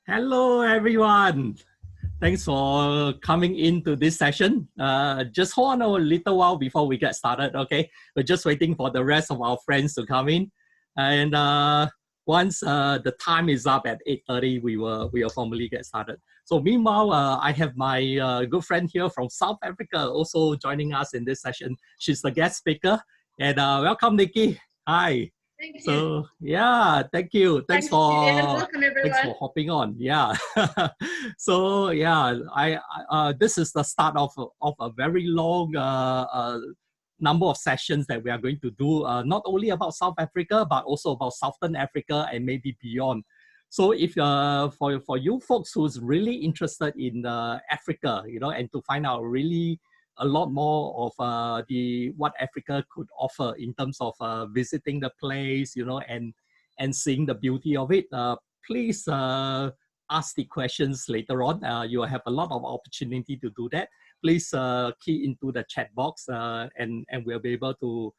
Hello, everyone. Thanks for coming into this session. Just hold on a little while before we get started, okay? We're just waiting for the rest of our friends to come in. And once the time is up at 8:30, we will formally get started. So meanwhile, I have my good friend here from South Africa also joining us in this session. She's the guest speaker. And welcome, Nicki. Hi. Thank you. So yeah, thank you. Thanks Julian. Welcome, everyone. Thanks for hopping on. Yeah. So yeah, this is the start of a very long number of sessions that we are going to do, not only about South Africa but also about Southern Africa and maybe beyond. So if for you folks who's really interested in Africa, and to find out really a lot more of what Africa could offer in terms of visiting the place, and seeing the beauty of it, please ask the questions later on. You will have a lot of opportunity to do that. Please key into the chat box and we'll be able to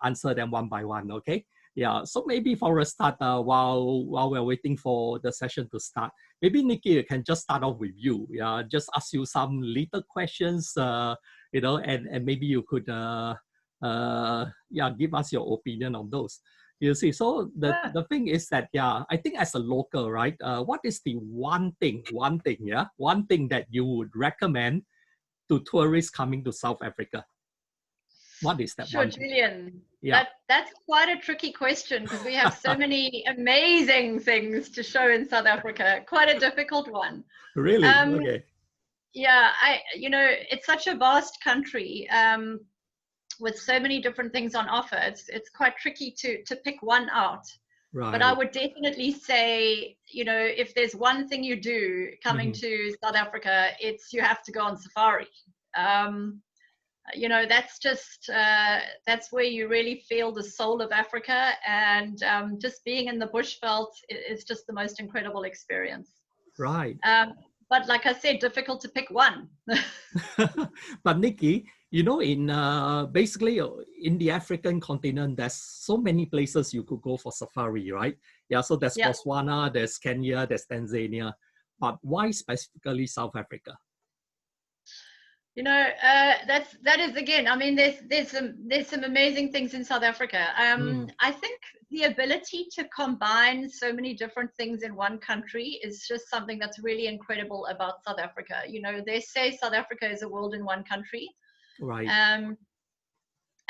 answer them one by one, okay? Yeah, so maybe for a start, while we're waiting for the session to start, maybe Nicki can just start off with you. Yeah, just ask you some little questions, and maybe you could, give us your opinion on those. You see, so the thing is that, I think as a local, right, what is the one thing that you would recommend to tourists coming to South Africa? What is that? Sure, Julian. Yeah. That's quite a tricky question because we have so many amazing things to show in South Africa. Quite a difficult one. Really? Okay. Yeah, it's such a vast country with so many different things on offer. It's quite tricky to pick one out. Right. But I would definitely say, if there's one thing you do coming to South Africa, it's you have to go on safari. That's just that's where you really feel the soul of Africa, and just being in the bushveld is just the most incredible experience. Right. But like I said, difficult to pick one. But Nicki, in basically in the African continent, there's so many places you could go for safari, right? Yeah, so there's Botswana, there's Kenya, there's Tanzania. But why specifically South Africa? That is again, I mean, there's some amazing things in South Africa. I think the ability to combine so many different things in one country is just something that's really incredible about South Africa. They say South Africa is a world in one country. Right.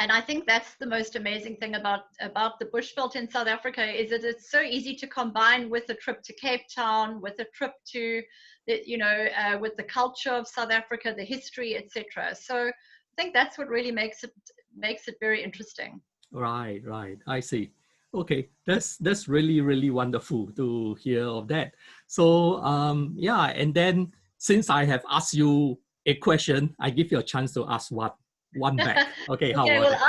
And I think that's the most amazing thing about the bushveld in South Africa is that it's so easy to combine with a trip to Cape Town, with a trip to, with the culture of South Africa, the history, etc. So I think that's what really makes it very interesting. Right. I see. Okay, that's really, really wonderful to hear of that. So and then since I have asked you a question, I give you a chance to ask one back. Okay, how about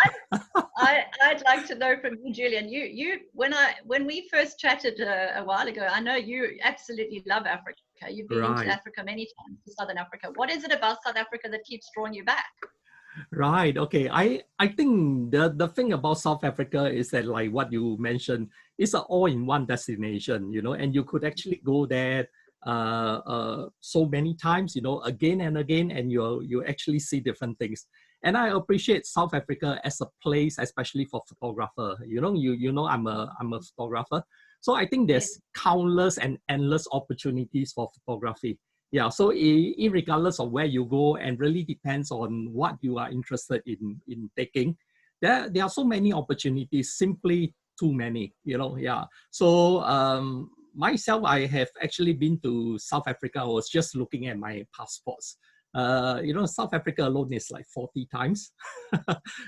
I'd like to know from you, Julian. You when we first chatted a while ago, I know you absolutely love Africa. You've been to Africa many times, to Southern Africa. What is it about South Africa that keeps drawing you back? Right. Okay. I think the thing about South Africa is that, like what you mentioned, it's an all-in-one destination, and you could actually go there so many times, again and again, and you actually see different things. And I appreciate South Africa as a place, especially for photographer. I'm a photographer, so I think there's countless and endless opportunities for photography. Yeah, so regardless of where you go, and really depends on what you are interested in taking, there are so many opportunities, simply too many, yeah. So myself, I have actually been to South Africa. I was just looking at my passports. South Africa alone is like 40 times.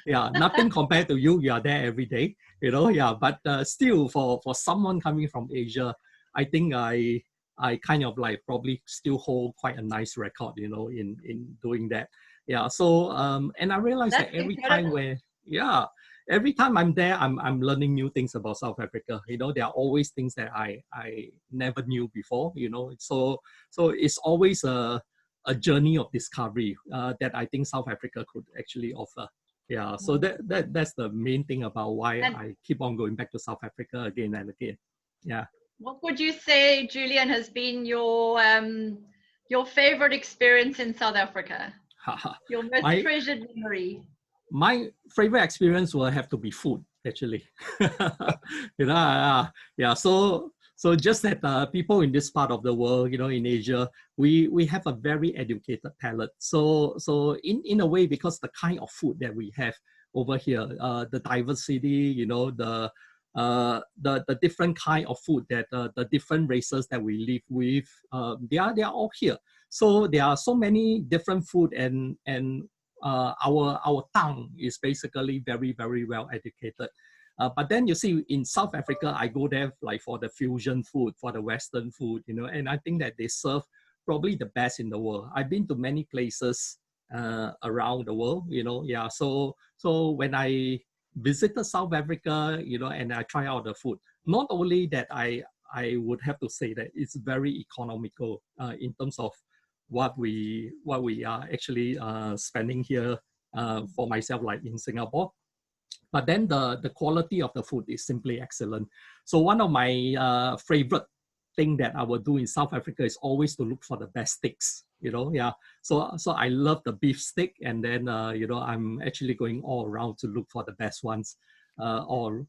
Yeah, nothing compared to you. You are there every day, but still for someone coming from Asia, I think I kind of like probably still hold quite a nice record, in doing that. Yeah. So and I realized that every time I'm there, I'm learning new things about South Africa. There are always things that I never knew before. So it's always a journey of discovery that I think South Africa could actually offer. Yeah. So that's the main thing about why I keep on going back to South Africa again and again. Yeah. What would you say, Julian, has been your favorite experience in South Africa? Your most my treasured memory? my favorite experience will have to be food, actually. Yeah. So just that people in this part of the world, in Asia, we have a very educated palate. So in a way, because the kind of food that we have over here, the diversity, the different kind of food that the different races that we live with, they are all here. So there are so many different food, and our tongue is basically very, very well educated. But then you see in South Africa, I go there like for the fusion food, for the Western food, and I think that they serve probably the best in the world. I've been to many places around the world, yeah. So when I visited South Africa, and I try out the food, not only that I would have to say that it's very economical in terms of what we are actually spending here for myself, like in Singapore. But then the quality of the food is simply excellent. So one of my favorite thing that I will do in South Africa is always to look for the best steaks. Yeah. So I love the beef steak, and then I'm actually going all around to look for the best ones, all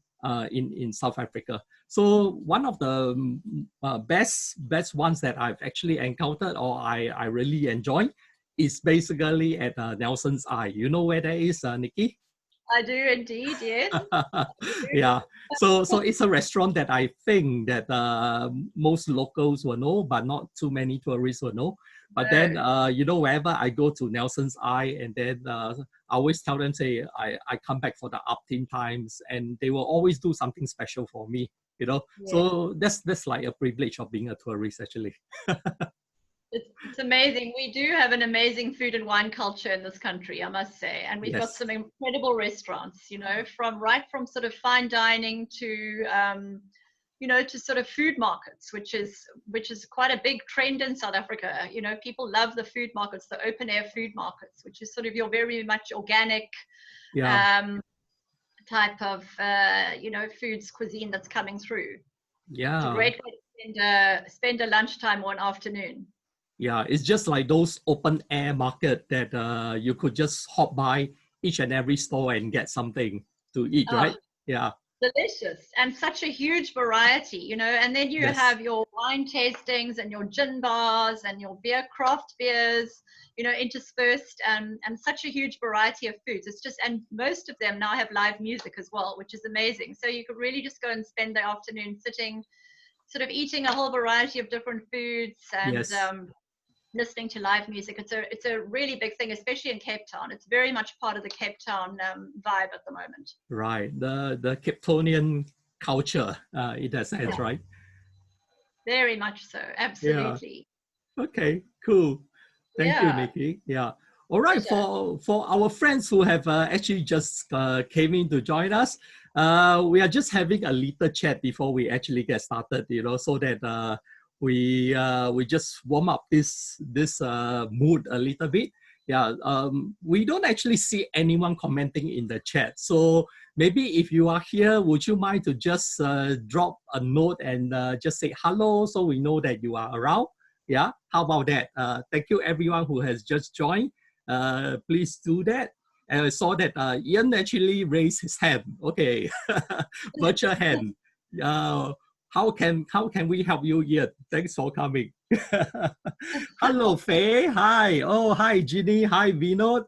in South Africa. So one of the best ones that I've actually encountered, or I really enjoy, is basically at Nelson's Eye. You know where that is, Nikki? I do indeed, yes. Yeah. So it's a restaurant that I think that most locals will know, but not too many tourists will know. But then, wherever I go to Nelson's Eye, and then I always tell them, say, I come back for the upteam times, and they will always do something special for me, Yeah. So that's like a privilege of being a tourist, actually. It's amazing. We do have an amazing food and wine culture in this country, I must say. And we've got Yes. some incredible restaurants, from sort of fine dining to, to sort of food markets, which is quite a big trend in South Africa. People love the food markets, the open air food markets, which is sort of your very much organic Yeah. type of, foods cuisine that's coming through. It's a Yeah. great way to spend a lunchtime or an afternoon. Yeah, it's just like those open air market that you could just hop by each and every store and get something to eat, Oh, right? Yeah. delicious, and such a huge variety, and then you Yes. have your wine tastings and your gin bars and your craft beers, interspersed, and such a huge variety of foods. It's just, and most of them now have live music as well, which is amazing. So you could really just go and spend the afternoon sitting, sort of eating a whole variety of different foods, and Yes. listening to live music. It's a really big thing, especially in Cape Town. It's very much part of the Cape Town vibe at the moment. Right. The Capetonian culture, in that sense, right? Very much so. Yeah. Absolutely. Okay, cool. Thank you, Yeah. Nikki. Yeah. All right. Pleasure. For our friends who have actually just came in to join us, we are just having a little chat before we actually get started. So that we just warm up this mood a little bit. Yeah. We don't actually see anyone commenting in the chat. So maybe if you are here, would you mind to just drop a note and just say hello, so we know that you are around? Yeah, how about that? Thank you everyone who has just joined. Please do that. And I saw that Ian actually raised his hand. Okay, virtual hand. Uh, how can we help you, Ian? Thanks for coming. Hello, Faye. Hi. Oh, hi, Ginny. Hi, Vinod.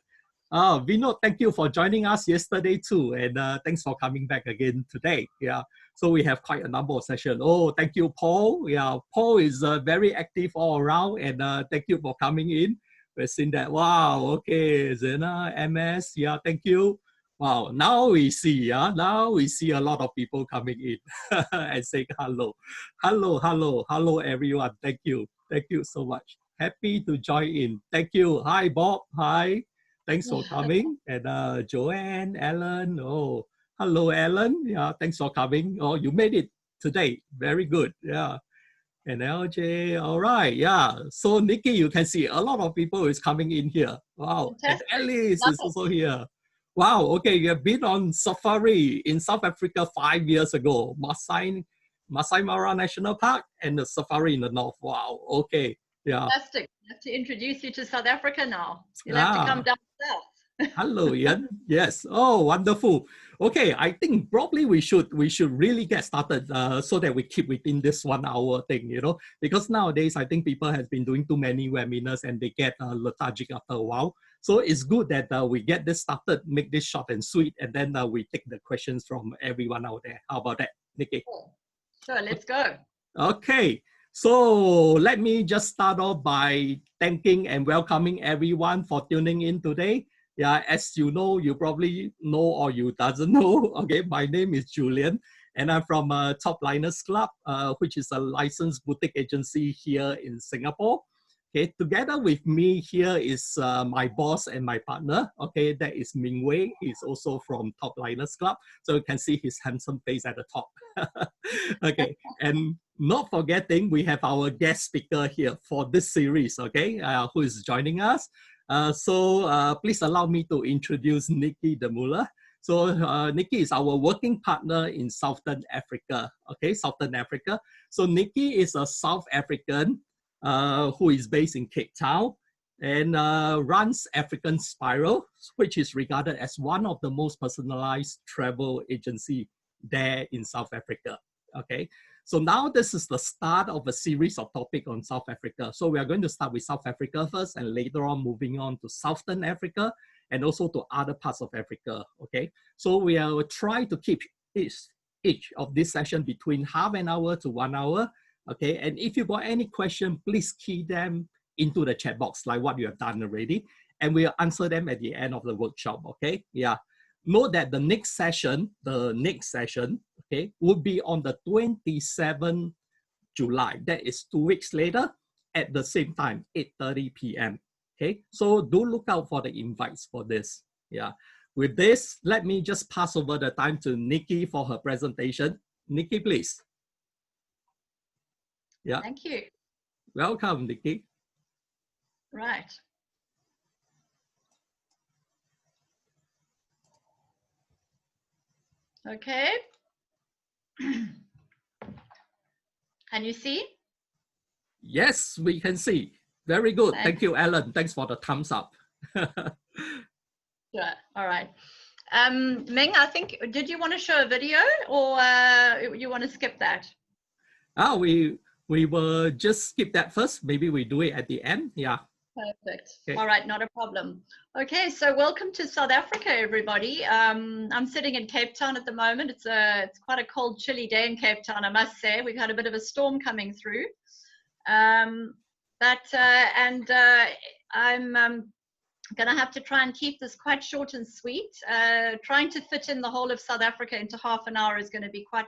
Vinod, thank you for joining us yesterday too, and thanks for coming back again today. Yeah. So we have quite a number of sessions. Oh, thank you, Paul. Yeah, Paul is very active all around, and thank you for coming in. We've seen that. Wow. Okay, Zena, MS. Yeah, thank you. Wow. Now we see. Yeah. Now we see a lot of people coming in and saying hello, hello, everyone. Thank you. Thank you so much. Happy to join in. Thank you. Hi, Bob. Hi. Thanks for coming. And Joanne, Ellen. Oh, hello, Ellen. Yeah, thanks for coming. Oh, you made it today. Very good. Yeah. And LJ, all right. Yeah. So Nikki, you can see a lot of people is coming in here. Wow. And Fantastic. Alice Love is it. also here. Wow. Okay. You have been on safari in South Africa 5 years ago. Must sign Masai Mara National Park and the safari in the north. Wow. Okay. Yeah. Fantastic. I have to introduce you to South Africa now. You'll have to come Ah. down south. Hello, Ian. Yes. Oh, wonderful. Okay, I think probably we should really get started so that we keep within this 1 hour thing, because nowadays I think people have been doing too many webinars and they get lethargic after a while. So it's good that we get this started, make this short and sweet, and then we take the questions from everyone out there. How about that, Nicki? Sure, let's go. Okay, so let me just start off by thanking and welcoming everyone for tuning in today. Yeah, as you probably know or you doesn't know. Okay, my name is Julian, and I'm from TopLiners Club, which is a licensed boutique agency here in Singapore. Okay, together with me here is my boss and my partner. Okay, that is Ming Wei. He's also from TopLiners Club, so you can see his handsome face at the top. Okay, and not forgetting, we have our guest speaker here for this series. Okay, who is joining us. So please allow me to introduce Nicki Demulle. So Nicki is our working partner in Southern Africa. Okay, Southern Africa. So Nicki is a South African who is based in Cape Town and runs African Spiral, which is regarded as one of the most personalized travel agency there in South Africa. Okay, so now this is the start of a series of topics on South Africa. So we are going to start with South Africa first and later on moving on to Southern Africa and also to other parts of Africa. Okay, so we will try to keep each of this session between half an hour to 1 hour. Okay, and if you got any question, please key them into the chat box like what you have done already, and we'll answer them at the end of the workshop. Okay, yeah. Note that the next session, okay, will be on the 27th July. That is 2 weeks later at the same time, 8:30 p.m. Okay, so do look out for the invites for this. Yeah. With this, let me just pass over the time to Nicki for her presentation. Nicki, please. Yeah. Thank you. Welcome, Nicki. Right. Okay. Can you see? Yes, we can see. Very good. Thank you, Alan. Thanks for the thumbs up. Sure. All right. Ming, I think, did you want to show a video or you want to skip that? We will just skip that first. Maybe we do it at the end. Yeah. Perfect. Okay. All right, not a problem. Okay, so welcome to South Africa, everybody. I'm sitting in Cape Town at the moment. It's quite a cold, chilly day in Cape Town, I must say. We've had a bit of a storm coming through. I'm going to have to try and keep this quite short and sweet. Trying to fit in the whole of South Africa into half an hour is going to be quite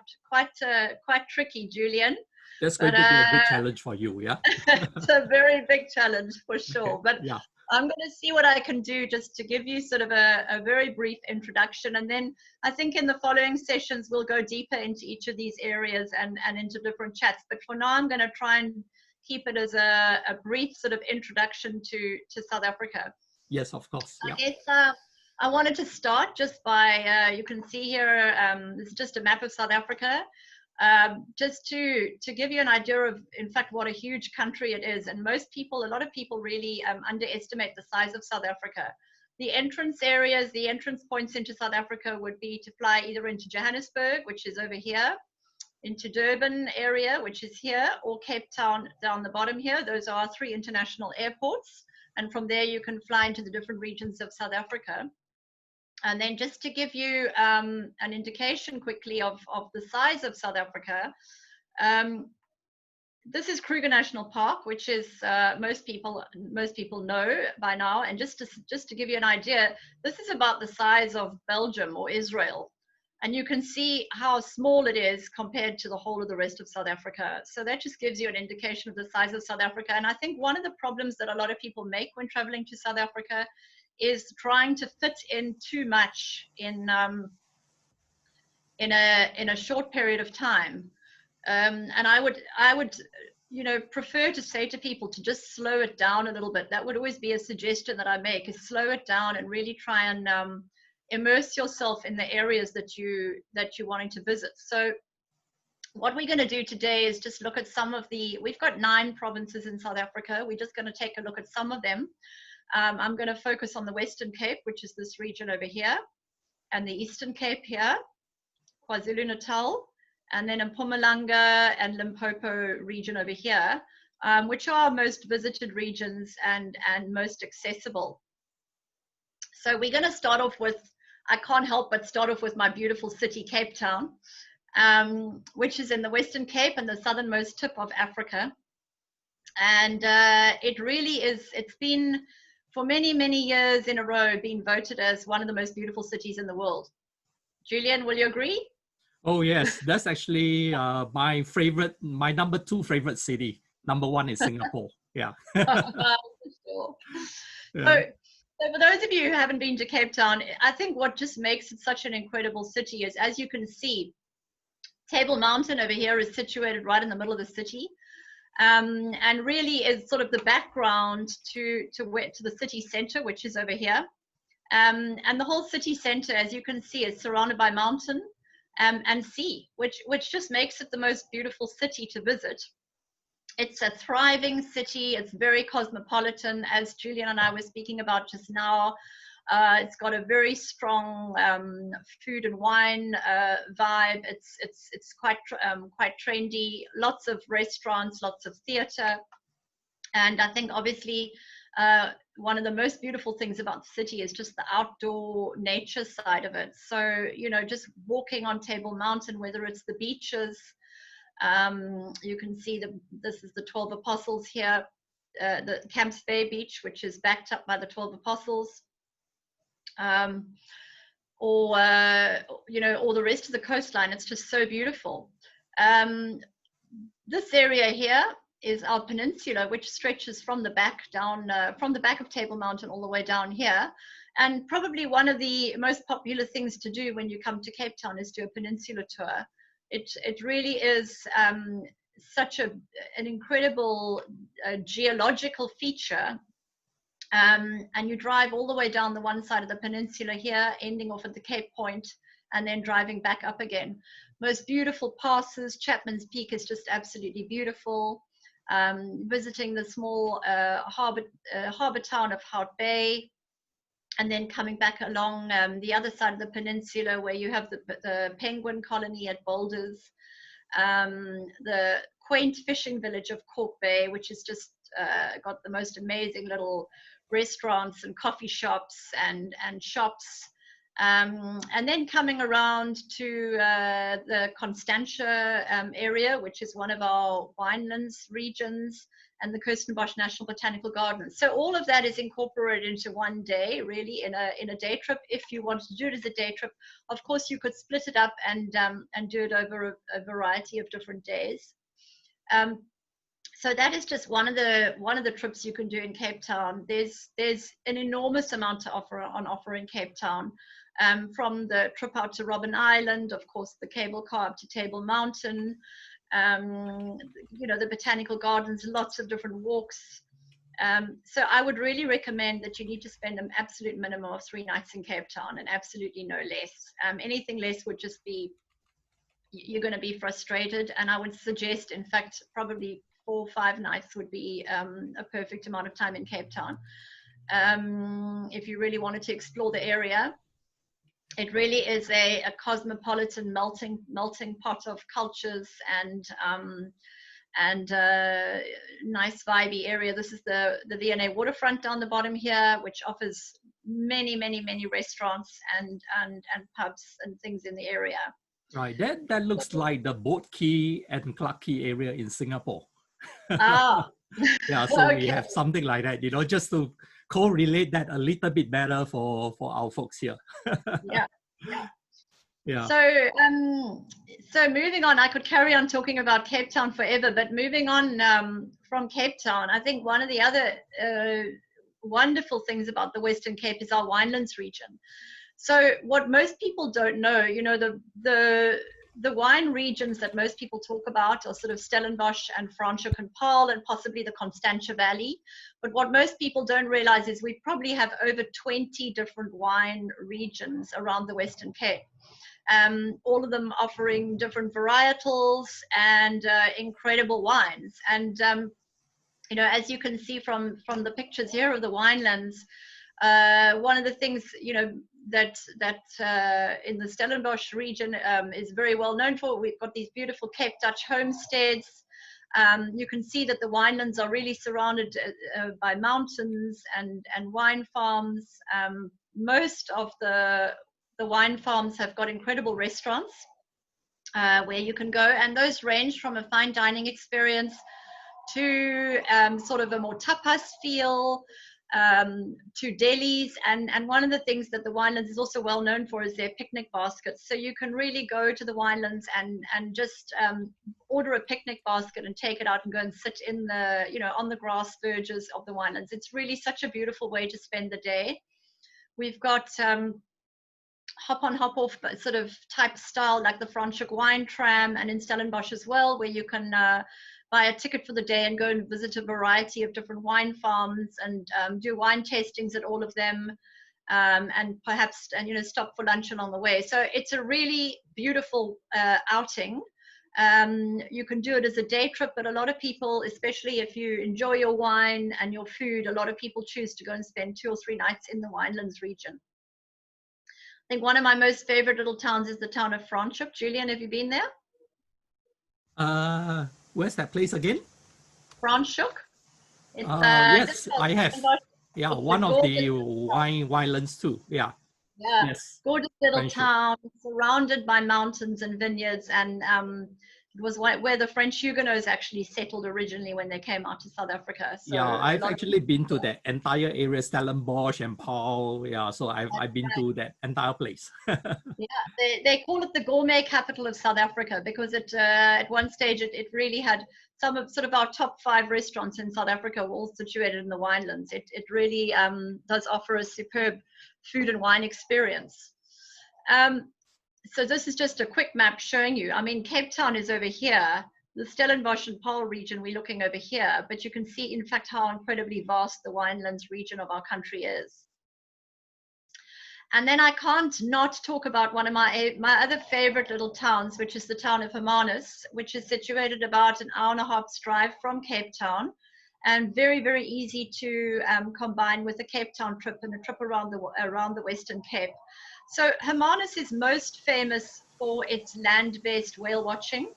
tricky, Julian. That's going to be a big challenge for you, yeah? It's a very big challenge for sure. Okay. But yeah. I'm going to see what I can do just to give you sort of a very brief introduction. And then I think in the following sessions, we'll go deeper into each of these areas and into different chats. But for now, I'm going to try and keep it as a brief sort of introduction to South Africa. Yes, of course. Yeah. Okay, so I wanted to start just by, you can see here, this is just a map of South Africa. Just to give you an idea of, in fact, what a huge country it is. And a lot of people really underestimate the size of South Africa. The entrance areas, the entrance points into South Africa would be to fly either into Johannesburg, which is over here, into Durban area, which is here, or Cape Town down the bottom here. Those are 3 international airports. And from there, you can fly into the different regions of South Africa. And then just to give you an indication quickly of the size of South Africa, this is Kruger National Park, which is most people know by now. And just to give you an idea, this is about the size of Belgium or Israel. And you can see how small it is compared to the whole of the rest of South Africa. So that just gives you an indication of the size of South Africa. And I think one of the problems that a lot of people make when traveling to South Africa is trying to fit in too much in a short period of time. And I would prefer to say to people to just slow it down a little bit. That would always be a suggestion that I make, is slow it down and really try and immerse yourself in the areas that you're wanting to visit. So what we're going to do today is just look at some of we've got 9 provinces in South Africa. We're just going to take a look at some of them. I'm going to focus on the Western Cape, which is this region over here, and the Eastern Cape here, KwaZulu-Natal, and then Mpumalanga and Limpopo region over here, which are most visited regions and most accessible. So we're going to start off with, I can't help but start off with my beautiful city, Cape Town, which is in the Western Cape and the southernmost tip of Africa. And it really is, it's been for many, many years in a row been voted as one of the most beautiful cities in the world. Julian, will you agree? Oh, yes, that's actually my number 2 favorite city. Number 1 is Singapore. Yeah. Sure. Yeah. So for those of you who haven't been to Cape Town, I think what just makes it such an incredible city is, as you can see, Table Mountain over here is situated right in the middle of the city, and really is sort of the background to the city center, which is over here. And the whole city center, as you can see, is surrounded by mountain and sea, which just makes it the most beautiful city to visit. It's a thriving city. It's very cosmopolitan, as Julian and I were speaking about just now. It's got a very strong food and wine vibe. It's quite trendy. Lots of restaurants, lots of theater, and I think obviously one of the most beautiful things about the city is just the outdoor nature side of it. So, you know, just walking on Table Mountain, whether it's the beaches, you can see this is the 12 Apostles here, the Camps Bay Beach, which is backed up by the 12 Apostles, or you know, or the rest of the coastline. It's just so beautiful. This area here is our peninsula, which stretches from the back down, from the back of Table Mountain all the way down here. And probably one of the most popular things to do when you come to Cape Town is do a peninsula tour. It really is such an incredible geological feature. And you drive all the way down the one side of the peninsula here, ending off at the Cape Point, and then driving back up again. Most beautiful passes. Chapman's Peak is just absolutely beautiful. Visiting the small harbour town of Hout Bay, and then coming back along the other side of the peninsula where you have the penguin colony at Boulders, the quaint fishing village of Cork Bay, which has just got the most amazing little restaurants and coffee shops and shops. And then coming around to the Constantia area, which is one of our winelands regions, and the Kirstenbosch National Botanical Gardens. So all of that is incorporated into one day, really, in a day trip. If you wanted to do it as a day trip, of course, you could split it up and do it over a variety of different days. So that is just one of the trips you can do in Cape Town. There's an enormous amount to offer in Cape Town. From the trip out to Robben Island, of course, the cable car up to Table Mountain, you know, the botanical gardens, lots of different walks. So I would really recommend that you need to spend an absolute minimum of 3 nights in Cape Town, and absolutely no less. Anything less would just be, you're going to be frustrated. And I would suggest, in fact, probably 4 or 5 nights would be a perfect amount of time in Cape Town. If you really wanted to explore the area. It really is a cosmopolitan melting pot of cultures and nice vibey area. This is the V&A waterfront down the bottom here, which offers many restaurants and pubs and things in the area. Right, that looks like the Boat Quay and Clarke Quay area in Singapore. Ah. Yeah, so okay. We have something like that, you know, just to correlate that a little bit better for our folks here. Yeah. So moving on, I could carry on talking about Cape Town forever, but moving on from Cape Town, I think one of the other wonderful things about the Western Cape is our winelands region. So what most people don't know, you know, the wine regions that most people talk about are sort of Stellenbosch and Franschhoek and Paarl and possibly the Constantia Valley. But what most people don't realize is we probably have over 20 different wine regions around the Western Cape. all of them offering different varietals and incredible wines. And you know, as you can see from the pictures here of the winelands, one of the things, you know, that in the Stellenbosch region is very well known for, we've got these beautiful Cape Dutch homesteads. You can see that the winelands are really surrounded by mountains and wine farms. Most of the wine farms have got incredible restaurants where you can go, and those range from a fine dining experience to sort of a more tapas feel, to delis. And one of the things that the winelands is also well known for is their picnic baskets. So you can really go to the winelands and just order a picnic basket and take it out and go and sit in the, you know, on the grass verges of the winelands. It's really such a beautiful way to spend the day. We've got hop on, hop off sort of type style, like the Franschhoek wine tram, and in Stellenbosch as well, where you can buy a ticket for the day and go and visit a variety of different wine farms and do wine tastings at all of them, and perhaps, and you know, stop for lunch along the way. So it's a really beautiful outing. You can do it as a day trip, but a lot of people, especially if you enjoy your wine and your food, a lot of people choose to go and spend 2 or 3 nights in the winelands region. I think one of my most favorite little towns is the town of Franschhoek. Julian, have you been there? Where's that place again? Franschhoek. It's yes, I have. Yeah, it's one of the winelands too. Yeah. Yeah. Yes. Gorgeous little town, surrounded by mountains and vineyards, and it was where the French Huguenots actually settled originally when they came out to South Africa. So yeah, I've actually been to that entire area, Stellenbosch and Paul. Yeah, so I've been to that entire place. Yeah, they call it the gourmet capital of South Africa because it at one stage it really had some of sort of our top 5 restaurants in South Africa were all situated in the winelands. It really does offer a superb food and wine experience. So this is just a quick map showing you. I mean, Cape Town is over here. The Stellenbosch and Paarl region, we're looking over here, but you can see, in fact, how incredibly vast the winelands region of our country is. And then I can't not talk about one of my other favorite little towns, which is the town of Hermanus, which is situated about an hour and a half's drive from Cape Town, and very, very easy to combine with a Cape Town trip and a trip around the Western Cape. So Hermanus is most famous for its land-based whale watching.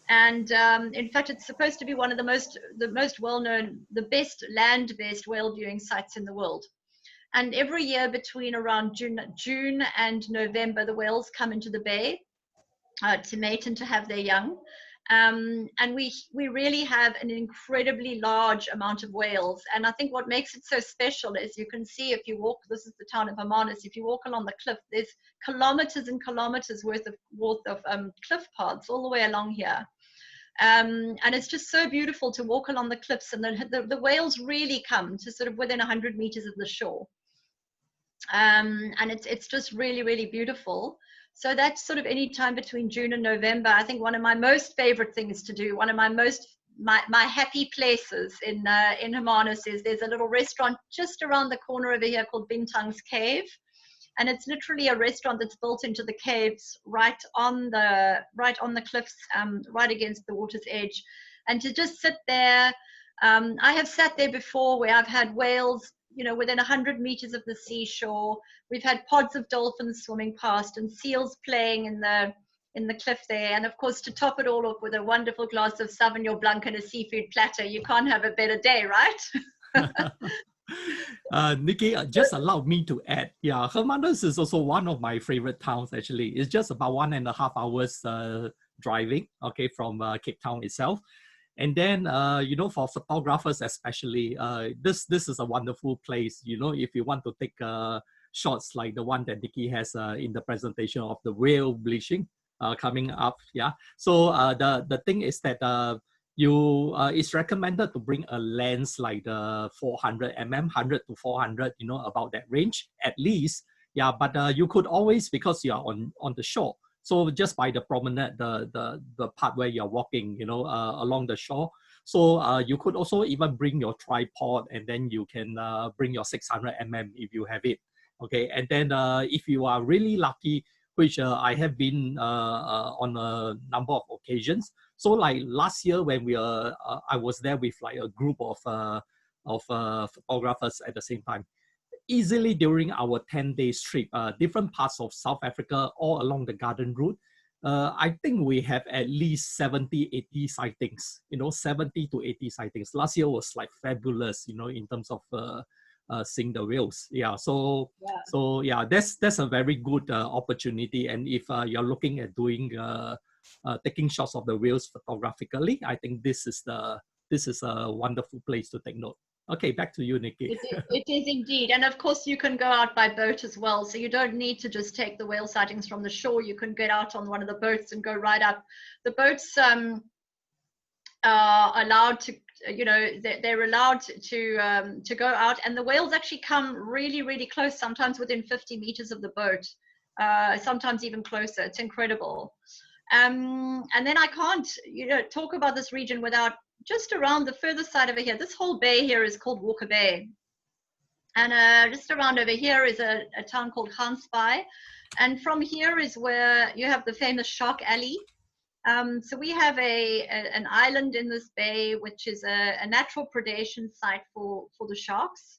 And in fact, it's supposed to be one of the most well-known, the best land-based whale viewing sites in the world. And every year between around June and November, the whales come into the bay to mate and to have their young. And we really have an incredibly large amount of whales. And I think what makes it so special is you can see if you walk, this is the town of Hermanus, if you walk along the cliff, there's kilometers and kilometers worth of cliff paths all the way along here. And it's just so beautiful to walk along the cliffs, and the whales really come to sort of within 100 meters of the shore. And it's just really, really beautiful. So that's sort of any time between June and November. I think one of my most favorite things to do, one of my happy places in Hermanus is there's a little restaurant just around the corner over here called Bintang's Cave. And it's literally a restaurant that's built into the caves right on the cliffs, right against the water's edge. And to just sit there, I have sat there before where I've had whales, you know, within 100 meters of the seashore. We've had pods of dolphins swimming past and seals playing in the cliff there. And of course, to top it all up with a wonderful glass of Sauvignon Blanc and a seafood platter, you can't have a better day, right? Nicki, just allow me to add. Yeah, Hermanus is also one of my favorite towns, actually. It's just about 1.5 hours driving, okay, from Cape Town itself. And then, you know, for photographers especially, this is a wonderful place, you know, if you want to take shots like the one that Nicki has in the presentation of the whale bleaching coming up. Yeah. So the thing is that it's recommended to bring a lens like the 400 mm, 100 to 400, you know, about that range at least. Yeah, but you could always, because you are on the shore, so just by the promenade, the part where you're walking, you know, along the shore. So you could also even bring your tripod, and then you can bring your 600 mm if you have it. Okay, and then if you are really lucky, which I have been on a number of occasions. So like last year when I was there with like a group of photographers at the same time. Easily during our 10-day trip, different parts of South Africa, all along the Garden Route, I think we have at least 70, 80 sightings, 70 to 80 sightings. Last year was like fabulous, in terms of seeing the whales. Yeah, so yeah, that's a very good opportunity. And if you're looking at doing taking shots of the whales photographically, I think this is a wonderful place to take note. Okay, back to you, Nicki. It is indeed. And of course, you can go out by boat as well. So you don't need to just take the whale sightings from the shore. You can get out on one of the boats and go right up. The boats are allowed to, they're allowed to go out. And the whales actually come really, really close, sometimes within 50 meters of the boat, sometimes even closer. It's incredible. And then I can't, talk about this region without just around the further side over here. This whole bay here is called Walker Bay. And just around over here is a town called Gansbaai. And from here is where you have the famous Shark Alley. So we have an island in this bay, which is a natural predation site for the sharks.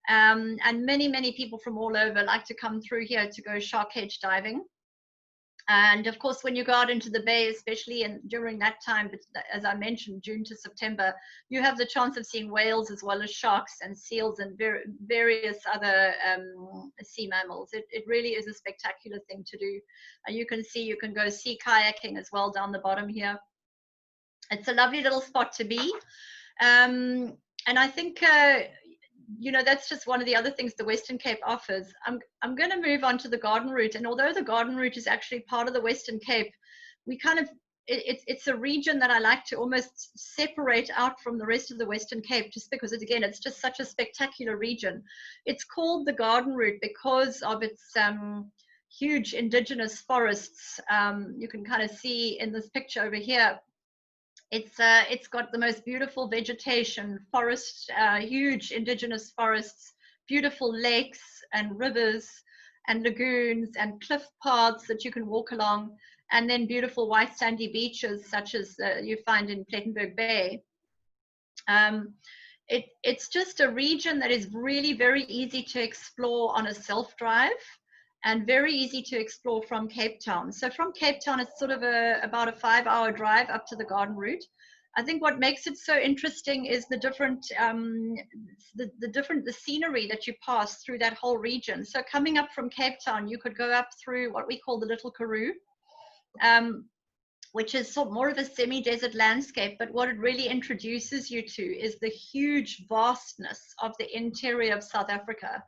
And many, many people from all over like to come through here to go shark cage diving. And of course, when you go out into the bay, especially during that time, as I mentioned, June to September, you have the chance of seeing whales as well as sharks and seals and various other sea mammals. It really is a spectacular thing to do. You can go sea kayaking as well down the bottom here. It's a lovely little spot to be. And I think that's just one of the other things the Western Cape offers. I'm going to move on to the Garden Route, and although the Garden Route is actually part of the Western Cape, we kind of it's a region that I like to almost separate out from the rest of the Western Cape, just because it's just such a spectacular region. It's called the Garden Route because of its huge indigenous forests. You can kind of see in this picture over here. It's got the most beautiful vegetation, forest, huge indigenous forests, beautiful lakes and rivers and lagoons and cliff paths that you can walk along, and then beautiful white sandy beaches such as you find in Plettenberg Bay. It's just a region that is really very easy to explore on a self-drive, and very easy to explore from Cape Town. So from Cape Town, it's sort of about a 5-hour drive up to the Garden Route. I think what makes it so interesting is the different, the scenery that you pass through that whole region. So coming up from Cape Town, you could go up through what we call the Little Karoo, which is sort of more of a semi-desert landscape. But what it really introduces you to is the huge vastness of the interior of South Africa.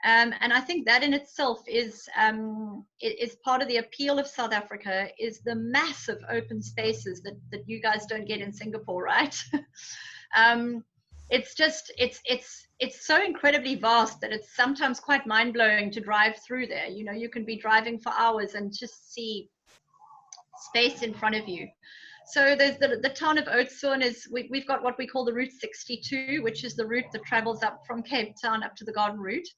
And I think that in itself is part of the appeal of South Africa, is the massive open spaces that you guys don't get in Singapore, right? It's so incredibly vast that it's sometimes quite mind-blowing to drive through there. You can be driving for hours and just see space in front of you. So there's the town of Oudtshoorn we've got what we call the Route 62, which is the route that travels up from Cape Town up to the Garden Route.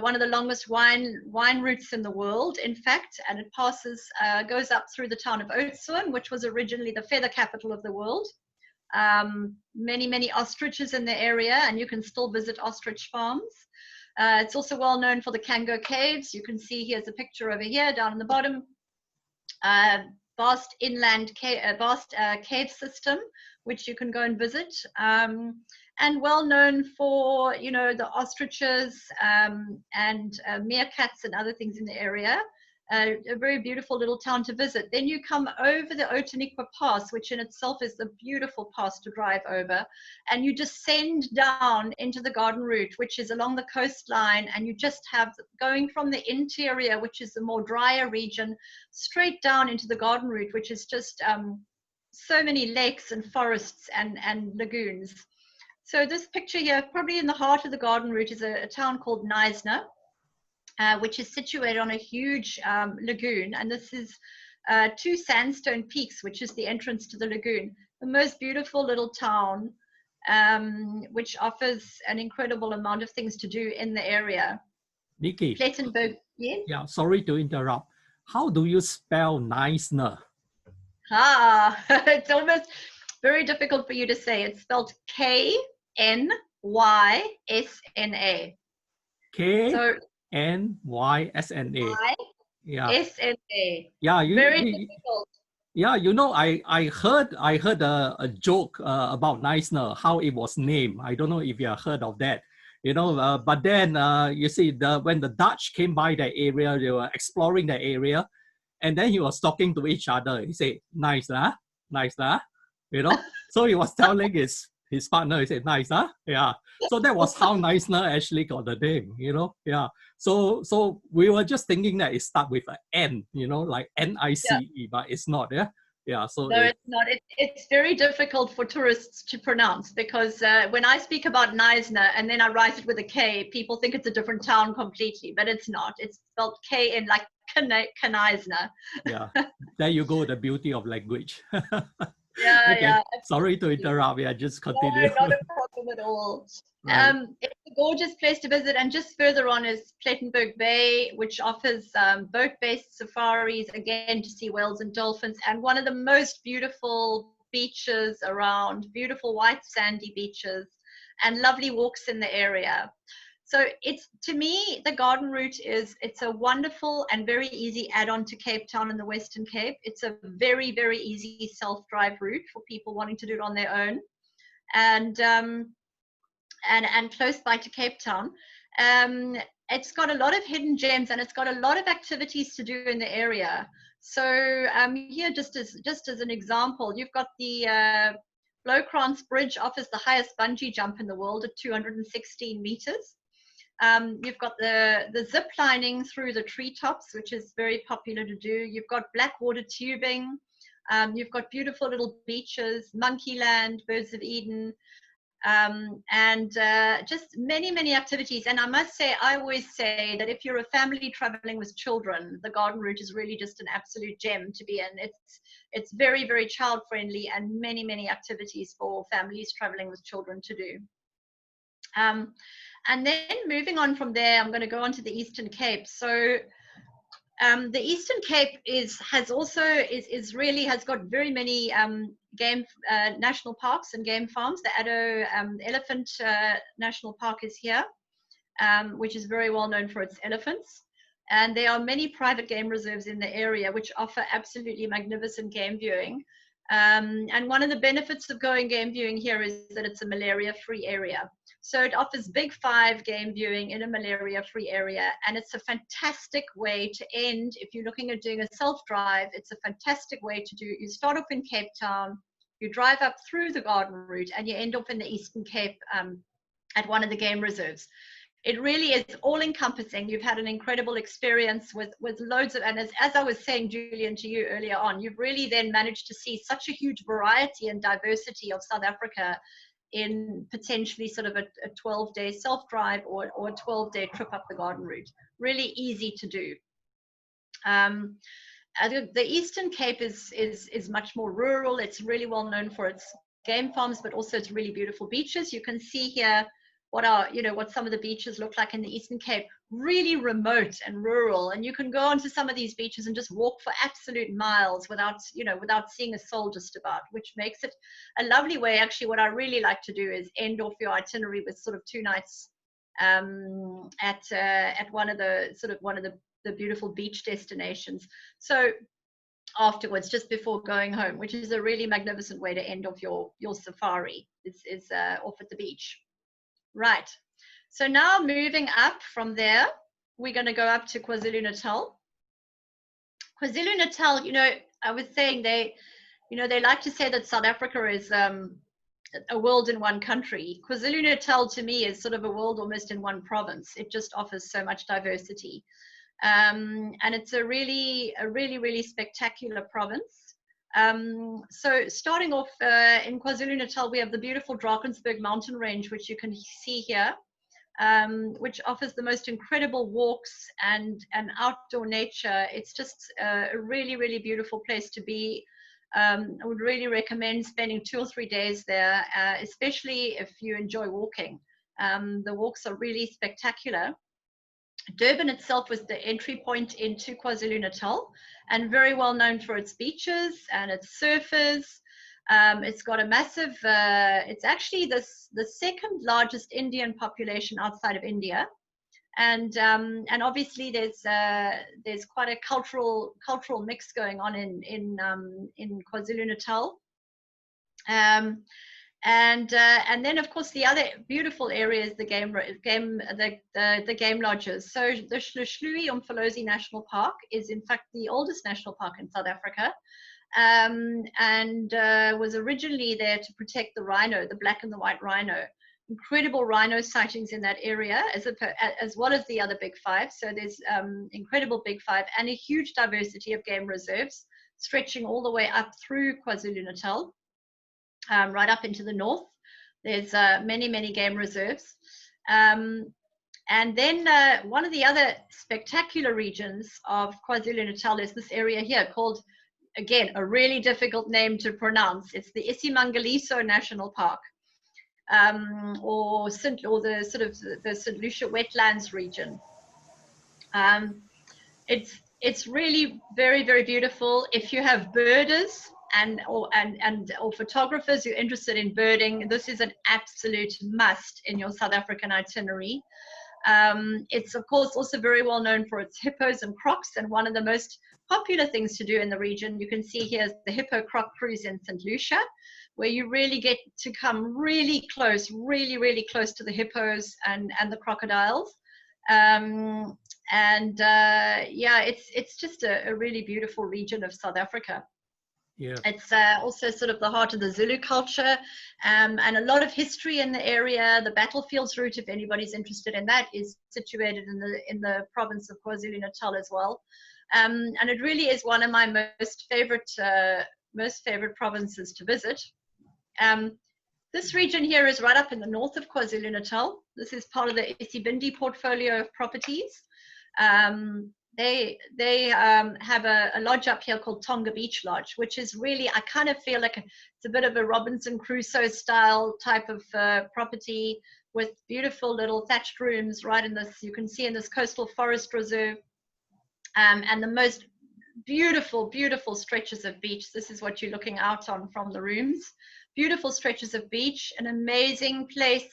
One of the longest wine routes in the world, in fact, and it goes up through the town of Oudtshoorn, which was originally the feather capital of the world. Many, many ostriches in the area, and you can still visit ostrich farms. It's also well known for the Kango Caves. You can see here's a picture over here down in the bottom. Vast inland cave system, which you can go and visit. And well known for, the ostriches and meerkats and other things in the area. A very beautiful little town to visit. Then you come over the Outeniqua Pass, which in itself is a beautiful pass to drive over, and you descend down into the Garden Route, which is along the coastline, and you just have going from the interior, which is the more drier region, straight down into the Garden Route, which is just so many lakes and forests and lagoons. So this picture here, probably in the heart of the Garden Route, is a town called Knysna, which is situated on a huge lagoon. And this is 2 sandstone peaks, which is the entrance to the lagoon. The most beautiful little town, which offers an incredible amount of things to do in the area. Nicki. Plettenberg, yes? Yeah, sorry to interrupt. how do you spell niceness? Ah, it's almost very difficult for you to say. It's spelled K-N-Y-S-N-A. So K-N-Y-S-N-A. Yeah. Y-S-N-A. Yeah, Very difficult. yeah, you know, I heard a joke about niceness, how it was named. I don't know if you have heard of that. You know, but then you see when the Dutch came by the area, they were exploring the area, and then he was talking to each other. He said, "Nice, huh? Nice, huh?" You know. So he was telling his partner. He said, "Nice, huh?" Yeah. So that was how niceness actually got the name. You know. Yeah. So we were just thinking that it start with an N. You know, like Yeah. NICE, but it's not. Yeah. Yeah. So No, it's not. It's very difficult for tourists to pronounce because when I speak about Neisner and then I write it with a K, people think it's a different town completely, but it's not. It's spelled K in like Kneisner. yeah. There you go. The beauty of language. Yeah, Okay. yeah, Sorry to absolutely. interrupt. Yeah. Just No, continue. not a problem at all. Right. It's a gorgeous place to visit, and just further on is Plettenberg Bay, which offers boat-based safaris, again, to see whales and dolphins, and one of the most beautiful beaches around, beautiful white sandy beaches, and lovely walks in the area. So it's, to me, the garden route it's a wonderful and very easy add-on to Cape Town and the Western Cape. It's a very, very easy self-drive route for people wanting to do it on their own. And close by to Cape Town. Um, it's got a lot of hidden gems and it's got a lot of activities to do in the area. So here, just as an example, you've got the Blowkrans Bridge offers the highest bungee jump in the world at 216 meters. You've got the zip lining through the treetops, which is very popular to do. You've got blackwater tubing. You've got beautiful little beaches, Monkeyland, Birds of Eden, and just many, many activities. And I must say, I always say that if you're a family traveling with children, the garden route is really just an absolute gem to be in. It's very, very child friendly and many, many activities for families traveling with children to do. And then moving on from there, I'm going to go on to the Eastern Cape. So the Eastern Cape has got very many game national parks and game farms. The Addo Elephant National Park is here, which is very well known for its elephants. And there are many private game reserves in the area which offer absolutely magnificent game viewing. And one of the benefits of going game viewing here is that it's a malaria-free area. So it offers Big 5 game viewing in a malaria-free area, and it's a fantastic way to end. If you're looking at doing a self-drive, it's a fantastic way to do. You start off in Cape Town, you drive up through the garden route, and you end up in the Eastern Cape at one of the game reserves. It really is all-encompassing. You've had an incredible experience with loads of, and as I was saying, Julian, to you earlier on, you've really then managed to see such a huge variety and diversity of South Africa in potentially sort of a 12-day self-drive or a 12-day trip up the garden route. Really easy to do. The Eastern Cape is much more rural. It's really well known for its game farms, but also its really beautiful beaches. You can see here what some of the beaches look like in the Eastern Cape. Really remote and rural, and you can go onto some of these beaches and just walk for absolute miles without seeing a soul just about, which makes it a lovely way. Actually, what I really like to do is end off your itinerary with sort of 2 nights at one of the beautiful beach destinations. So afterwards, just before going home, which is a really magnificent way to end off your safari, is off at the beach. Right. So now moving up from there, we're going to go up to KwaZulu-Natal. KwaZulu-Natal, I was saying they like to say that South Africa is a world in one country. KwaZulu-Natal to me is sort of a world almost in one province. It just offers so much diversity. And it's a really, really spectacular province. So starting off in KwaZulu-Natal, we have the beautiful Drakensberg mountain range, which you can see here, which offers the most incredible walks and outdoor nature. It's just a really, really beautiful place to be. I would really recommend spending 2 or 3 days there, especially if you enjoy walking. The walks are really spectacular. Durban itself was the entry point into KwaZulu-Natal, and very well known for its beaches and its surfers. It's got a massive, it's actually the second largest Indian population outside of India. And obviously there's quite a cultural mix going on in KwaZulu-Natal. And then of course the other beautiful area is the game lodges. So the Hluhluwe Umfolozi National Park is in fact the oldest national park in South Africa, and was originally there to protect the rhino, the black and the white rhino. Incredible rhino sightings in that area, as well as the other big five. So there's incredible big five and a huge diversity of game reserves stretching all the way up through KwaZulu-Natal. Right up into the north. There's many game reserves. And then one of the other spectacular regions of KwaZulu-Natal is this area here called, again, a really difficult name to pronounce. It's the Isimangaliso National Park, or the sort of the St. Lucia wetlands region. It's really very beautiful. If you have birders or photographers who are interested in birding, this is an absolute must in your South African itinerary. It's of course also very well known for its hippos and crocs, and one of the most popular things to do in the region, you can see here, is the hippo croc cruise in St. Lucia, where you really get to come really close, really close to the hippos and the crocodiles. Yeah, it's just a really beautiful region of South Africa. Yeah. It's also sort of the heart of the Zulu culture, and a lot of history in the area. The battlefields route, if anybody's interested in that, is situated in the province of KwaZulu-Natal as well. And it really is one of my most favorite provinces to visit. This region here is right up in the north of KwaZulu-Natal. This is part of the Isibindi portfolio of properties. They have a lodge up here called Tonga Beach Lodge, which is really, I kind of feel like it's a bit of a Robinson Crusoe style type of property, with beautiful little thatched rooms right in this, you can see in this coastal forest reserve, and the most beautiful stretches of beach. This is what you're looking out on from the rooms. Beautiful stretches of beach, an amazing place,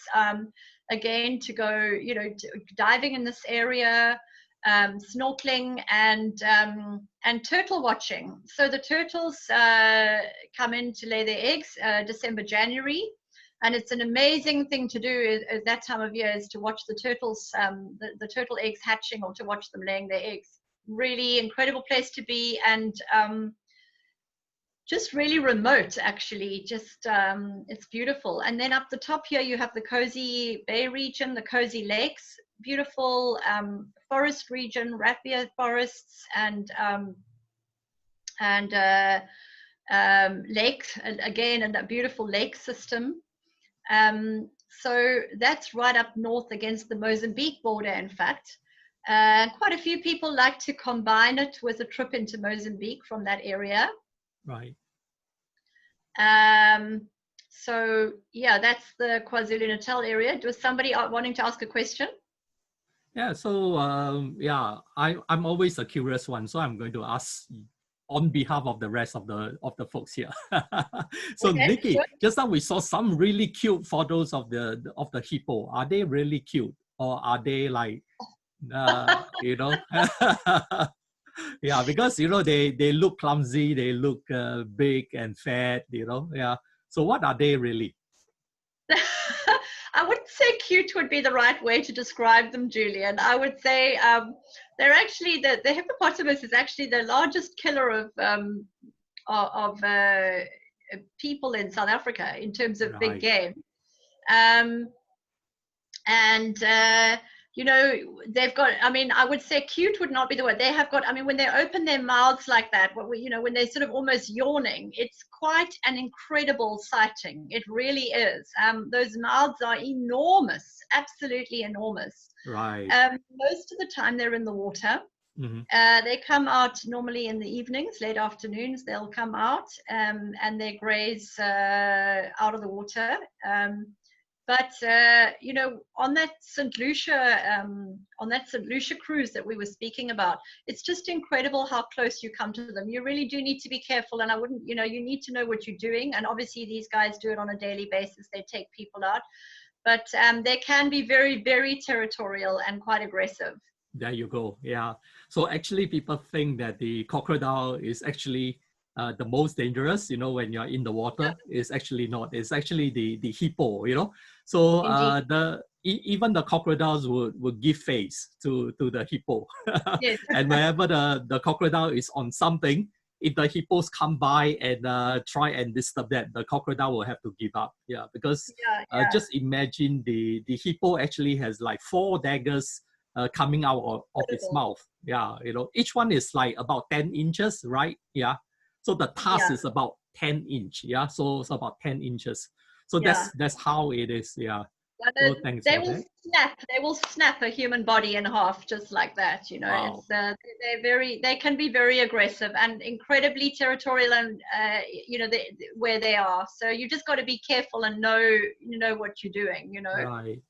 again, to go, diving in this area, snorkeling and turtle watching. So the turtles come in to lay their eggs December, January, and it's an amazing thing to do at that time of year, is to watch the turtles, the turtle eggs hatching, or to watch them laying their eggs. Really incredible place to be, and just really remote, actually. Just it's beautiful. And then up the top here you have the Cozy Bay region, the Cozy Lakes, beautiful forest region, raffia forests, and lakes, again, and that beautiful lake system. So that's right up north against the Mozambique border, in fact. Quite a few people like to combine it with a trip into Mozambique from that area. Right. So yeah, that's the KwaZulu-Natal area. Was somebody wanting to ask a question? Yeah, so yeah, I'm always a curious one, so I'm going to ask on behalf of the rest of the folks here. So okay, Nicki, sure. Just now we saw some really cute photos of the hippo. Are they really cute, or are they like yeah, because they look clumsy, they look big and fat, yeah. So what are they really? I wouldn't say cute would be the right way to describe them, Julian. I would say they're actually, the hippopotamus is actually the largest killer of people in South Africa in terms of big game. They've got, I mean, I would say cute would not be the word. They have got, I mean, when they open their mouths like that, when they're sort of almost yawning, it's quite an incredible sighting. It really is. Those mouths are enormous, absolutely enormous. Right. Most of the time they're in the water. Mm-hmm. They come out normally in the evenings, late afternoons. They'll come out and they graze out of the water. But you know, on that St. Lucia cruise that we were speaking about, it's just incredible how close you come to them. You really do need to be careful, and I wouldn't, you know, you need to know what you're doing. And obviously, these guys do it on a daily basis. They take people out, but they can be very, very territorial and quite aggressive. There you go. Yeah. So actually, people think that the crocodile is actually the most dangerous. You know, when you're in the water, it's actually not. It's actually the hippo. You know, so Indeed. even the crocodiles would give face to the hippo, Yes. and whenever the crocodile is on something, if the hippos come by and try and disturb that, the crocodile will have to give up. Yeah, because Yeah, yeah. just imagine the hippo actually has like 4 daggers coming out of its Incredible. mouth. Yeah, you know, each one is like about 10 inches, right? Yeah. So the tusk Yeah, is about 10 inch. Yeah. So it's about 10 inches. So yeah. that's how it is. Yeah. Yeah, So thanks they for will that. snap. They will snap a human body in half just like that. You know, Wow. it's they can be very aggressive and incredibly territorial, and you know where they are. So you just got to be careful and know what you're doing. You know. Right.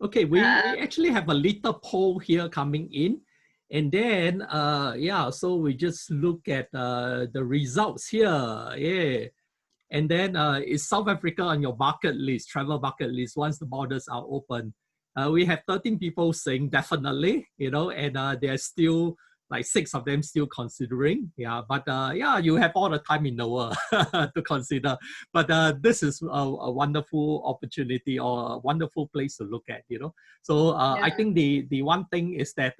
Okay, Uh, we actually have a little poll here coming in. And then, yeah, so we just look at the results here. Yeah. And then is South Africa on your bucket list, travel bucket list, once the borders are open? We have 13 people saying definitely, you know, and there's still like 6 of them still considering. Yeah, but yeah, you have all the time in the world to consider. But this is a wonderful opportunity or a wonderful place to look at, you know. So yeah, I think the one thing is that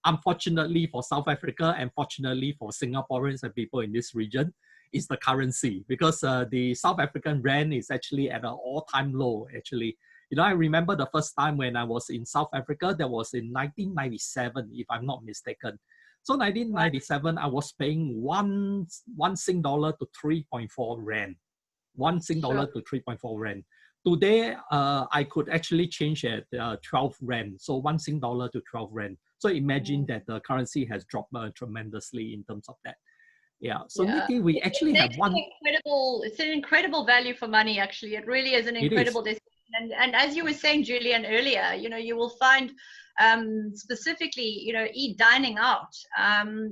unfortunately for South Africa and fortunately for Singaporeans and people in this region, is the currency, because the South African rand is actually at an all-time low, actually. You know, I remember the first time when I was in South Africa, that was in 1997, if I'm not mistaken. So right. 1997, I was paying one Sing dollar to 3.4 rand. 1 Sing dollar Sure. to 3.4 rand. Today, I could actually change at 12 rand. So 1 Sing dollar to 12 rand. So imagine Mm, that the currency has dropped tremendously in terms of that. Yeah. So yeah. Nikki, we actually It's have actually one. incredible. It's an incredible value for money. Actually, it really is an It is. incredible destination. And as you were saying, Julian, earlier, you know, you will find specifically, you know, dining out.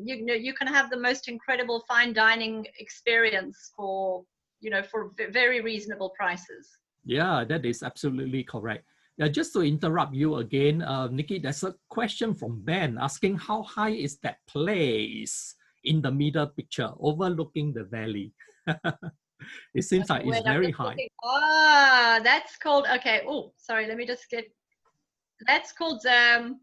You know, you can have the most incredible fine dining experience for, you know, for very reasonable prices. Yeah, that is absolutely correct. Yeah, just to interrupt you again, Nikki, there's a question from Ben asking how high is that place in the middle picture overlooking the valley? It seems Okay, like it's wait, I'm very just high. looking. Ah, that's called, okay. Oh, sorry, let me just get, that's called, that's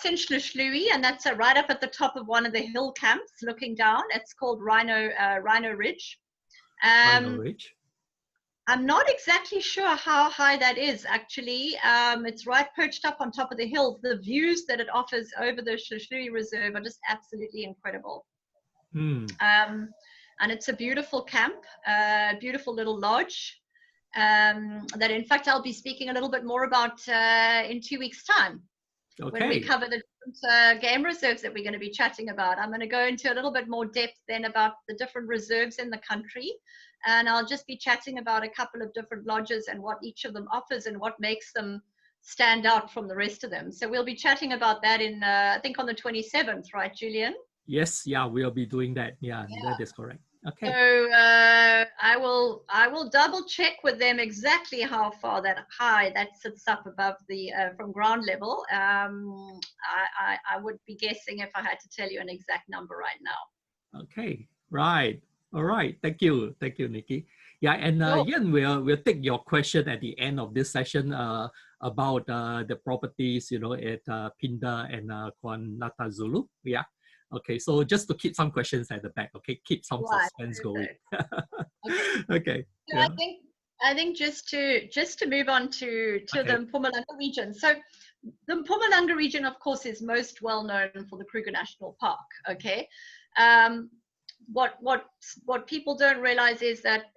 in Schlushlui, and that's right up at the top of one of the hill camps looking down. It's called Rhino Ridge. Rhino Um, Ridge. I'm not exactly sure how high that is actually. It's right perched up on top of the hills. The views that it offers over the Schlushlui Reserve are just absolutely incredible. Hmm. And it's a beautiful camp, beautiful little lodge that in fact I'll be speaking a little bit more about in 2 weeks' time when we Okay. cover the different game reserves that we're going to be chatting about. I'm going to go into a little bit more depth then about the different reserves in the country, and I'll just be chatting about a couple of different lodges and what each of them offers and what makes them stand out from the rest of them. So we'll be chatting about that in I think on the 27th, right, Julian? Yes, yeah, we'll be doing that. Yeah, that is correct. So Okay. I will double check with them exactly how far that high that sits up above the from ground level. I would be guessing if I had to tell you an exact number right now. Okay. Right. All right. Thank you. Thank you, Nikki. Yeah, and Sure. Ian, we'll take your question at the end of this session about the properties, you know, at Pinda and Kwanata Zulu. Yeah. Okay. So just to keep some questions at the back. Okay. Keep some Right. suspense going. Perfect. Okay. Okay. So Yeah. I think just to move on to the Okay. Mpumalanga region. So the Mpumalanga region, of course, is most well known for the Kruger National Park. Okay. Um, what people don't realize is that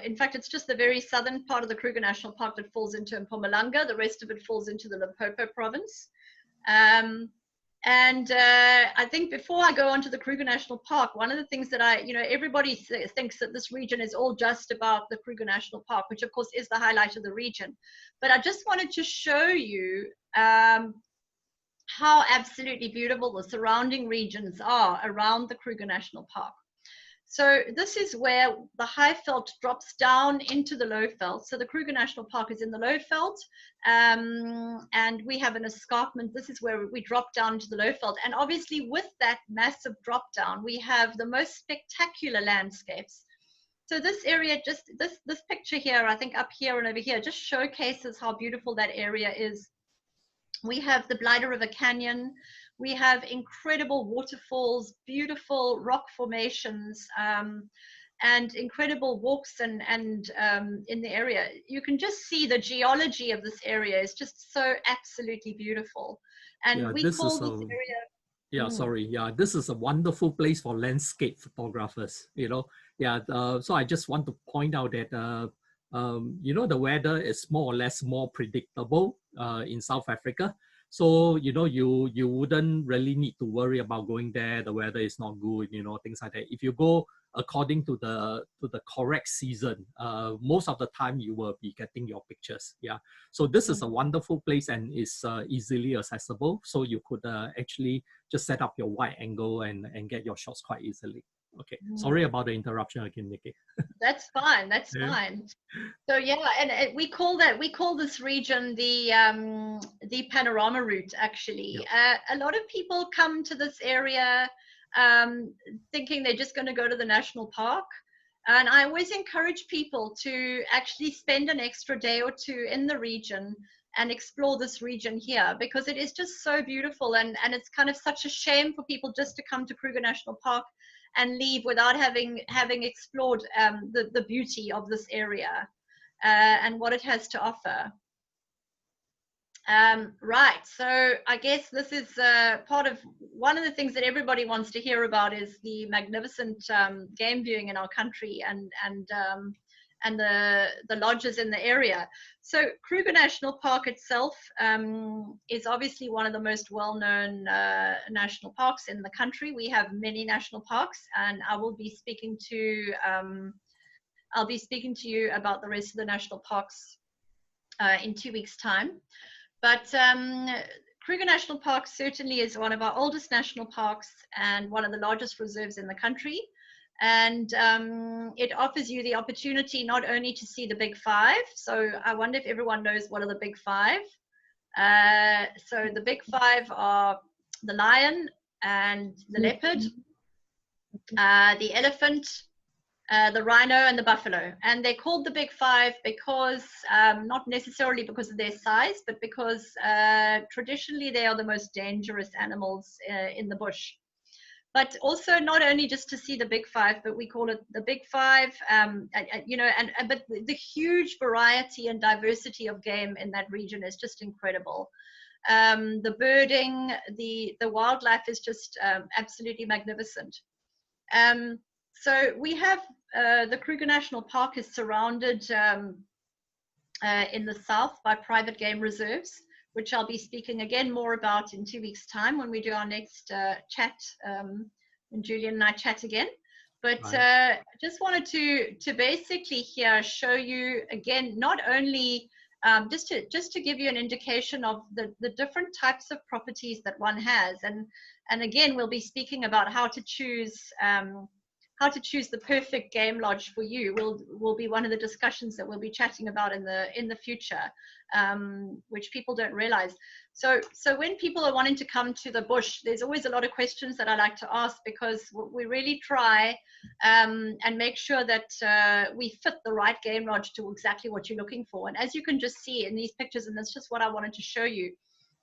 in fact it's just the very southern part of the Kruger National Park that falls into Mpumalanga. The rest of it falls into the Limpopo province. Um, And I think before I go on to the Kruger National Park, one of the things that everybody thinks that this region is all just about the Kruger National Park, which of course is the highlight of the region. But I just wanted to show you how absolutely beautiful the surrounding regions are around the Kruger National Park. So this is where the high veld drops down into the low veld. So the Kruger National Park is in the low veld, and we have an escarpment. This is where we drop down to the low veld. And obviously with that massive drop down, we have the most spectacular landscapes. So this area, just this picture here, I think up here and over here, just showcases how beautiful that area is. We have the Blyder River Canyon. We have incredible waterfalls, beautiful rock formations, and incredible walks and in the area. You can just see the geology of this area is just so absolutely beautiful. And Yeah, we call this area. Yeah, sorry. Yeah, this is a wonderful place for landscape photographers. Yeah. So I just want to point out that the weather is more or less more predictable in South Africa. So you wouldn't really need to worry about going there. The weather is not good. Things like that. If you go according to the correct season, most of the time you will be getting your pictures. Yeah. So this is a wonderful place and is easily accessible. So you could actually just set up your wide angle and get your shots quite easily. Okay. Sorry about the interruption again, Nicki. That's fine. That's fine. So yeah, and we call this region the panorama route. Actually, a lot of people come to this area thinking they're just going to go to the national park, and I always encourage people to actually spend an extra day or two in the region and explore this region here, because it is just so beautiful, and it's kind of such a shame for people just to come to Kruger National Park and leave without having explored the beauty of this area and what it has to offer. Right, so I guess this is part of one of the things that everybody wants to hear about is the magnificent game viewing in our country and the lodges in the area. So Kruger National Park itself is obviously one of the most well-known national parks in the country. We have many national parks, and I will be speaking to you about the rest of the national parks in 2 weeks' time. But Kruger National Park certainly is one of our oldest national parks and one of the largest reserves in the country. And it offers you the opportunity not only to see the big five. So I wonder if everyone knows what are the big five. So the big five are the lion and the leopard, the elephant, the rhino and the buffalo. And they're called the big five because not necessarily because of their size, but because traditionally they are the most dangerous animals in the bush. But also not only just to see the big five, but we call it the big five, but the huge variety and diversity of game in that region is just incredible. The birding, the wildlife is just absolutely magnificent. So we have the Kruger National Park is surrounded in the south by private game reserves, which I'll be speaking again more about in 2 weeks' time when we do our next chat, when Julian and I chat again. But just wanted to basically here show you again, not only just to give you an indication of the different types of properties that one has, and again we'll be speaking about how to choose the perfect game lodge for you will be one of the discussions that we'll be chatting about in the future, which people don't realize. So when people are wanting to come to the bush, there's always a lot of questions that I like to ask, because we really try and make sure that we fit the right game lodge to exactly what you're looking for. And as you can just see in these pictures, and that's just what I wanted to show you,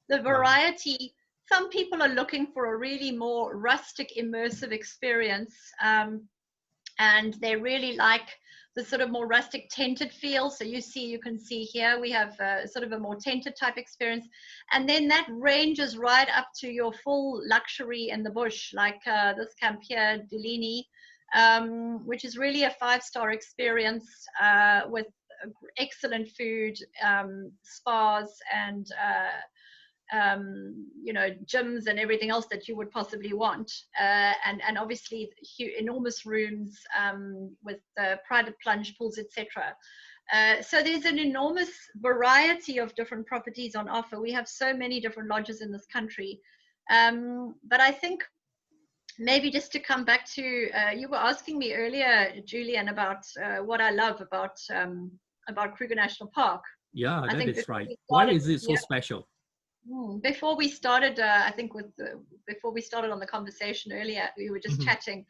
the variety. Some people are looking for a really more rustic, immersive experience, and they really like the sort of more rustic tented feel. So you can see here we have sort of a more tented type experience, and then that ranges right up to your full luxury in the bush, like this camp here, Delini, which is really a 5-star experience with excellent food, spas, and you know, gyms and everything else that you would possibly want, and obviously enormous rooms with private plunge pools, etc. So there's an enormous variety of different properties on offer. We have so many different lodges in this country, but I think maybe just to come back to, you were asking me earlier, Julian, about what I love about Kruger National Park. Yeah, I that think is right. Why started, is it so special? before we started, I think before we started on the conversation earlier, we were just chatting.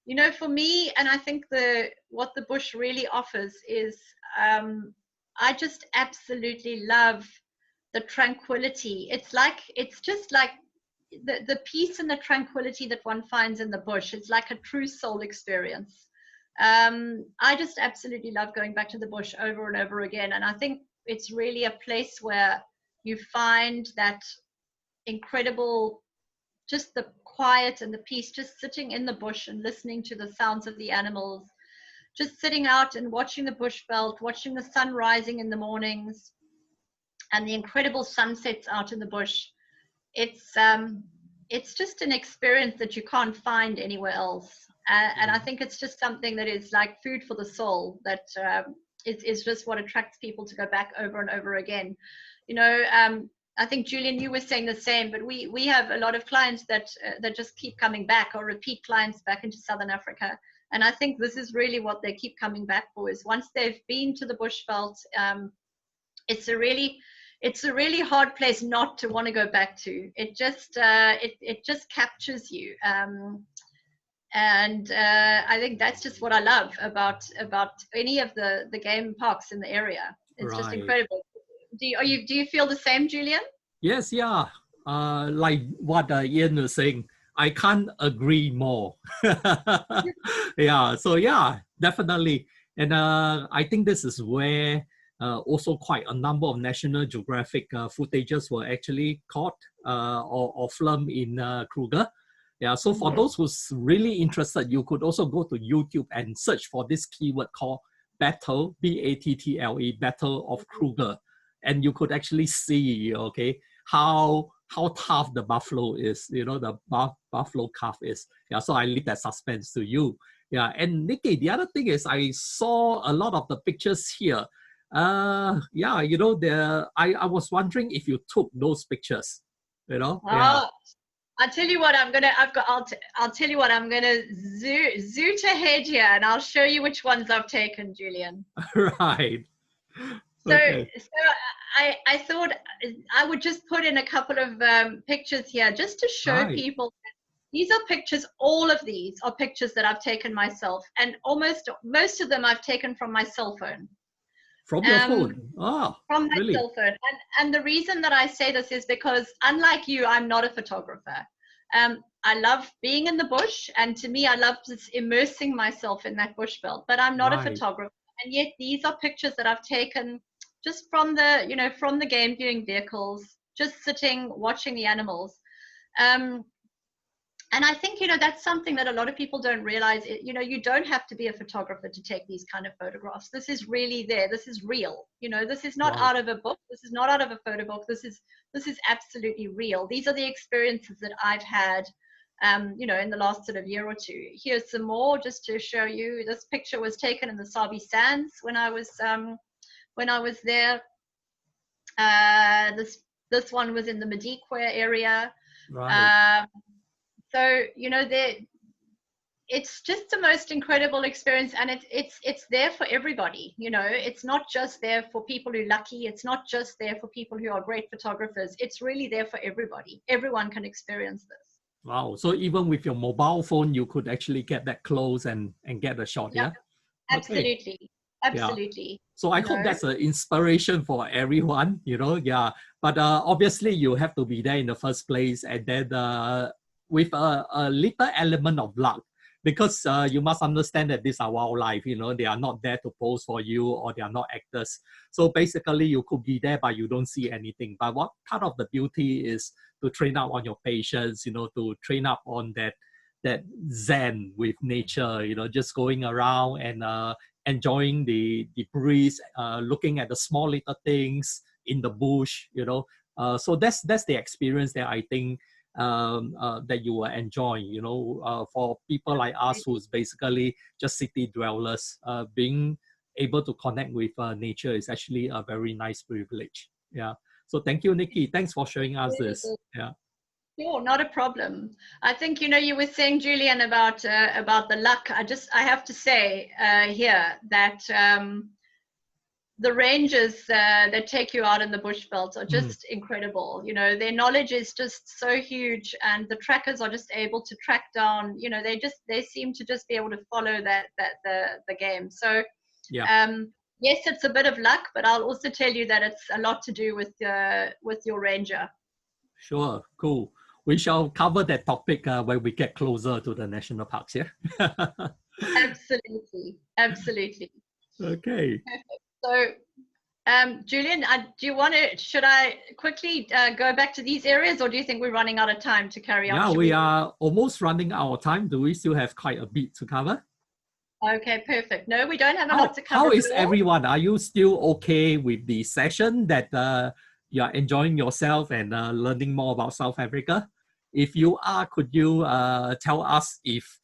You know, for me, and I think what the bush really offers is, I just absolutely love the tranquility. It's just like the peace and the tranquility that one finds in the bush. It's like a true soul experience. I just absolutely love going back to the bush over and over again. And I think it's really a place where you find that incredible, just the quiet and the peace, just sitting in the bush and listening to the sounds of the animals, just sitting out and watching the bush belt, watching the sun rising in the mornings and the incredible sunsets out in the bush. It's just an experience that you can't find anywhere else. And I think it's just something that is like food for the soul, that is just what attracts people to go back over and over again. You know, I think, Julian, you were saying the same, but we have a lot of clients that just keep coming back, or repeat clients back into Southern Africa. And I think this is really what they keep coming back for, is once they've been to the bushveld, it's a really hard place not to want to go back to. It just captures you. And I think that's just what I love about any of the game parks in the area. It's just incredible. Do you feel the same, Julian? Yes, yeah. Like what Ian was saying, I can't agree more. Yeah, so yeah, definitely. And I think this is where also quite a number of National Geographic footages were actually caught or filmed in Kruger. Yeah, so for those who's really interested, you could also go to YouTube and search for this keyword called Battle, B-A-T-T-L-E, Battle of Kruger. And you could actually see, okay, how tough the buffalo is, you know, the buffalo calf is. Yeah, so I leave that suspense to you. Yeah, and Nicki, the other thing is I saw a lot of the pictures here. Yeah, you know, I was wondering if you took those pictures, you know. Yeah. I'll tell you what, I'll tell you what, I'm gonna zoot ahead here, and I'll show you which ones I've taken, Julian. Right. So, okay. so I thought I would just put in a couple of pictures here just to show people. These are pictures, all of these are pictures that I've taken myself, and most of them I've taken from my cell phone. From your phone? Oh, from my really? cell phone. And the reason that I say this is because, unlike you, I'm not a photographer. I love being in the bush, and to me, I love just immersing myself in that bush belt, but I'm not a photographer. And yet these are pictures that I've taken just from the game viewing vehicles, just sitting, watching the animals. And I think, you know, that's something that a lot of people don't realize. You know, you don't have to be a photographer to take these kind of photographs. This is really there. This is real. You know, this is not out of a book. This is not out of a photo book. This is absolutely real. These are the experiences that I've had, you know, in the last sort of year or two. Here's some more just to show you. This picture was taken in the Sabi Sands when I was there. This one was in the Madikwe area. Right. So, you know, it's just the most incredible experience, and it's there for everybody. You know, it's not just there for people who are lucky. It's not just there for people who are great photographers. It's really there for everybody. Everyone can experience this. Wow. So even with your mobile phone, you could actually get that close and get a shot, yeah? Absolutely. Okay. Absolutely. Yeah. So I hope that's an inspiration for everyone, you know, yeah. But obviously you have to be there in the first place, and then with a little element of luck, because you must understand that these are wildlife, you know, they are not there to pose for you, or they are not actors. So basically you could be there, but you don't see anything. But what part of the beauty is to train up on your patience, you know, to train up on that zen with nature, you know, just going around and enjoying the breeze, looking at the small little things in the bush, you know, So that's the experience that I think that you will enjoy, you know, for people like us who's basically just city dwellers. Being able to connect with nature is actually a very nice privilege. Yeah. So thank you, Nicki. Thanks for showing us this. Yeah. Sure, not a problem. I think, you know, you were saying, Julian, about the luck. I have to say here that the rangers that take you out in the bushveld are just incredible. You know, their knowledge is just so huge, and the trackers are just able to track down. You know, they seem to just be able to follow the game. So yeah. Yes, it's a bit of luck, but I'll also tell you that it's a lot to do with your ranger. Sure, cool. We shall cover that topic when we get closer to the national parks, yeah? Absolutely, absolutely. Okay. So, Julian, should I quickly go back to these areas, or do you think we're running out of time to carry on? Yeah, we are almost running out of time. Do we still have quite a bit to cover? Okay, perfect. No, we don't have a lot to cover. How is everyone? Are you still okay with the session that you are enjoying yourself and learning more about South Africa? If you are, could you tell us if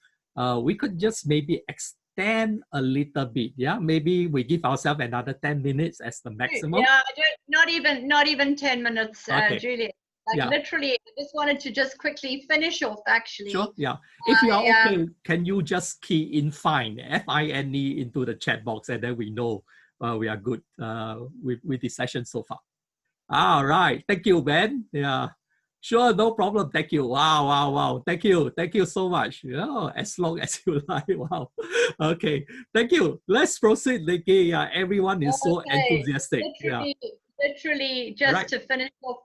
we could just maybe extend a little bit? Yeah, maybe we give ourselves another 10 minutes as the maximum. Yeah, not even 10 minutes, okay. Julian. Like literally, I just wanted to just quickly finish off actually. Sure, yeah. If you are okay, can you just key in FINE, F-I-N-E into the chat box, and then we know we are good with the session so far. All right. Thank you, Ben. Yeah. Sure, no problem. Thank you. Wow. Thank you so much. Yeah, as long as you like. Wow. Okay. Thank you. Let's proceed, Nicki. Yeah, everyone is so enthusiastic. Literally, just to finish off.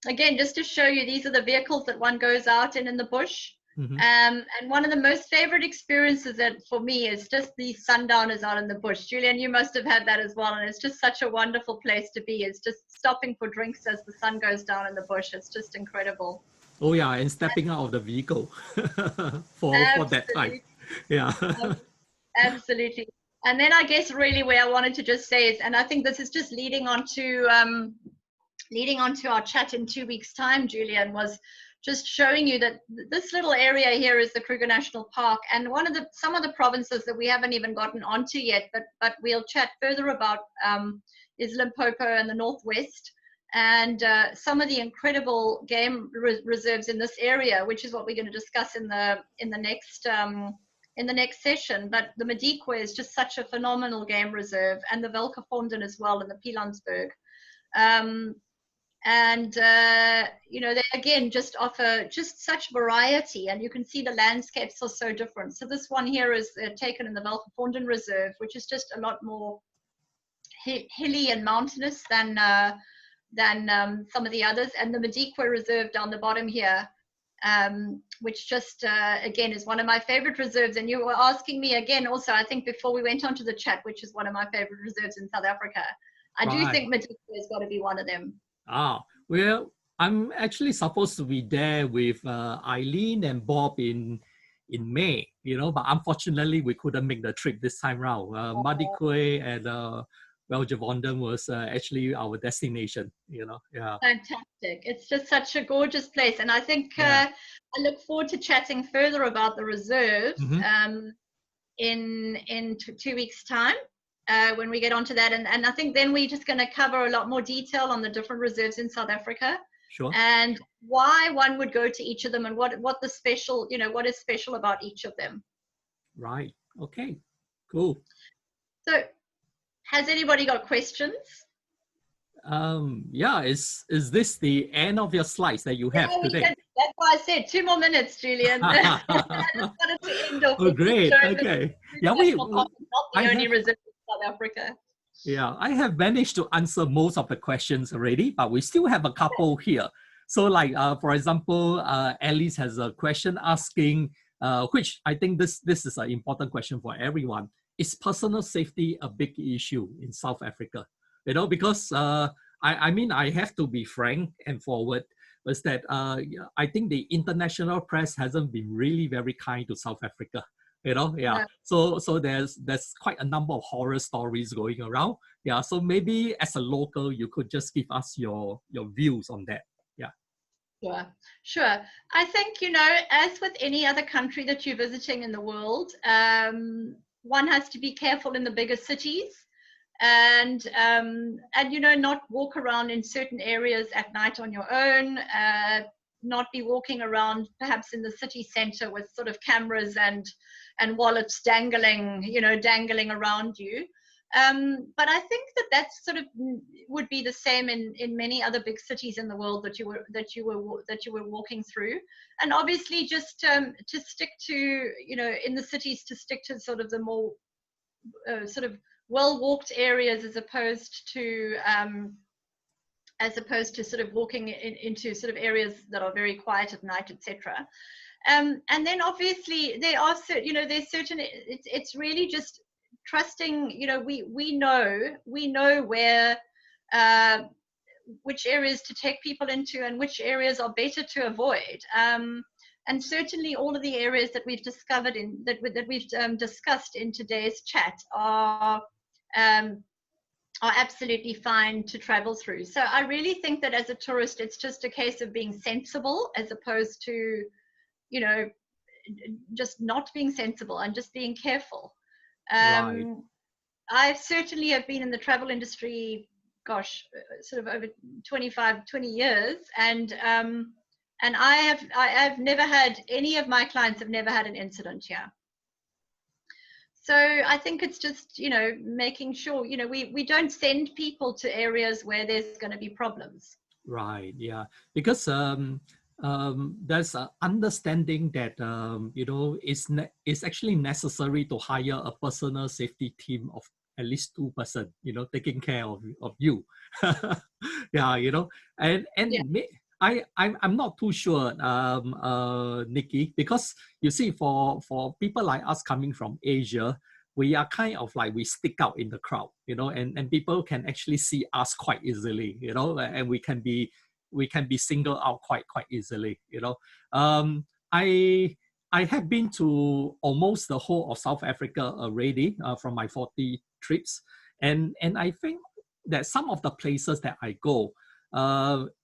Again, just to show you, these are the vehicles that one goes out in the bush. And one of the most favorite experiences that for me is just these sundowners out in the bush. Julian, you must have had that as well, and it's just such a wonderful place to be. It's just stopping for drinks as the sun goes down in the bush. It's just incredible. Oh yeah, and stepping out of the vehicle for that time. Yeah. Absolutely. And then I guess really where I wanted to just say is, and I think this is just leading on to our chat in 2 weeks' time, Julian, was just showing you that this little area here is the Kruger National Park, and some of the provinces that we haven't even gotten onto yet, but we'll chat further about is Limpopo and the Northwest, and some of the incredible game reserves in this area, which is what we're going to discuss in the next session. But the Madikwe is just such a phenomenal game reserve, and the Velkefonden as well in the Pilansberg. You know, they again just offer just such variety, and you can see the landscapes are so different. So this one here is taken in the Velkefonden Reserve, which is just a lot more hilly and mountainous than some of the others, and the Madikwe Reserve down the bottom here, which just again is one of my favorite reserves. And you were asking me again also, I think before we went on to the chat, which is one of my favorite reserves in South Africa. I do think Madikwe has got to be one of them. Well, I'm actually supposed to be there with Eileen and Bob in May, you know, but unfortunately we couldn't make the trip this time round. Madikwe and Velkefonden was actually our destination, you know. Yeah. Fantastic. It's just such a gorgeous place. And I think I look forward to chatting further about the reserves in 2 weeks' time. When we get onto that, and I think then we're just going to cover a lot more detail on the different reserves in South Africa, and why one would go to each of them, and what the special, you know, what is special about each of them. Right. Okay. Cool. So, has anybody got questions? Yeah. Is this the end of your slides that you have today? That's why I said 2 more minutes, Julian. I just wanted to end off. Oh, great. Okay. Yeah, not the only reserve in South Africa. Yeah, I have managed to answer most of the questions already, but we still have a couple here. So like, for example, Alice has a question asking, which I think this is an important question for everyone. Is personal safety a big issue in South Africa? You know, because I mean, I have to be frank and forward, was that I think the international press hasn't been really very kind to South Africa. you know. Yeah. No. So there's quite a number of horror stories going around. Yeah. So maybe as a local, you could just give us your views on that. Yeah. Sure, sure. I think, you know, as with any other country that you're visiting in the world, one has to be careful in the bigger cities, and you know, not walk around in certain areas at night on your own, not be walking around perhaps in the city center with sort of cameras and wallets dangling, you know, dangling around you. But I think that that's sort of would be the same in many other big cities in the world that you were walking through. And obviously just to stick to, you know, in the cities, to stick to sort of the more sort of well walked areas, as opposed to sort of walking into sort of areas that are very quiet at night, etc. And then obviously there are you know, there's certain, it's really just trusting, you know, we know where which areas to take people into and which areas are better to avoid. And certainly all of the areas that we've discovered that we've discussed in today's chat are absolutely fine to travel through. So I really think that as a tourist, it's just a case of being sensible as opposed to, you know, just not being sensible and just being careful. Right. I certainly have been in the travel industry, gosh, sort of over 20 years, and I've never had, any of my clients have never had an incident here. So I think it's just, you know, making sure, you know, we don't send people to areas where there's going to be problems. Right. Yeah. Because there's an understanding that you know, it's actually necessary to hire a personal safety team of at least 2 person, you know, taking care of you. Yeah. You know, and Yeah. I'm not too sure, Nikki, because you see, for people like us coming from Asia, we are kind of like, we stick out in the crowd, you know, and people can actually see us quite easily, you know, and we can be singled out quite easily, you know. I have been to almost the whole of South Africa already, from my 40 trips, and I think that some of the places that I go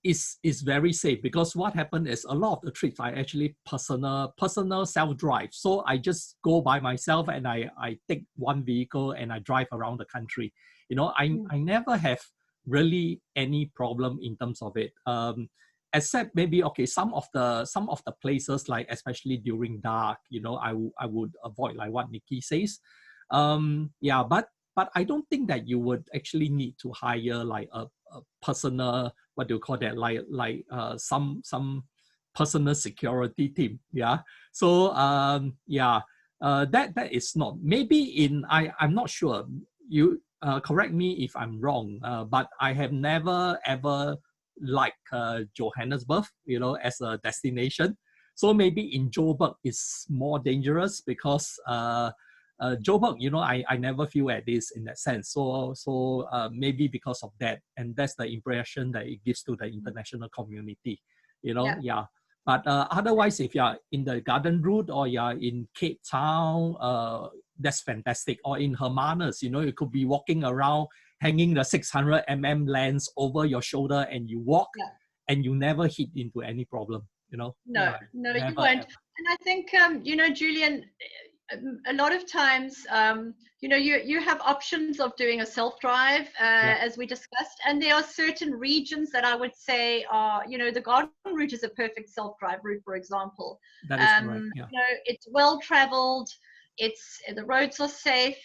is very safe, because what happened is a lot of the trips I actually personal self-drive. So I just go by myself and I take one vehicle and I drive around the country. You know, I never have really any problem in terms of it. Except maybe, okay, some of the places, like especially during dark, you know, I would avoid, like what Nikki says. Yeah, but I don't think that you would actually need to hire like a personal, what do you call that, like some personal security team. Yeah. So yeah, that is not, maybe in, I'm not sure, you correct me if I'm wrong, but I have never ever liked Johannesburg, you know, as a destination. So maybe in Joburg is more dangerous, because Joburg, you know, I never feel at this in that sense. So maybe because of that, and that's the impression that it gives to the international community, you know. Yeah. But otherwise, if you're in the Garden Route or you're in Cape Town, that's fantastic. Or in Hermanus, you know, you could be walking around hanging the 600 lens over your shoulder, and you walk and you never hit into any problem, you know. No, Yeah, no, you never, won't. ever. And I think, you know, Julian, a lot of times, you know, you have options of doing a self-drive, Yeah, as we discussed, and there are certain regions that I would say are, you know, the Garden Route is a perfect self-drive route, for example. that is correct. Yeah. You know, it's well traveled. The roads are safe.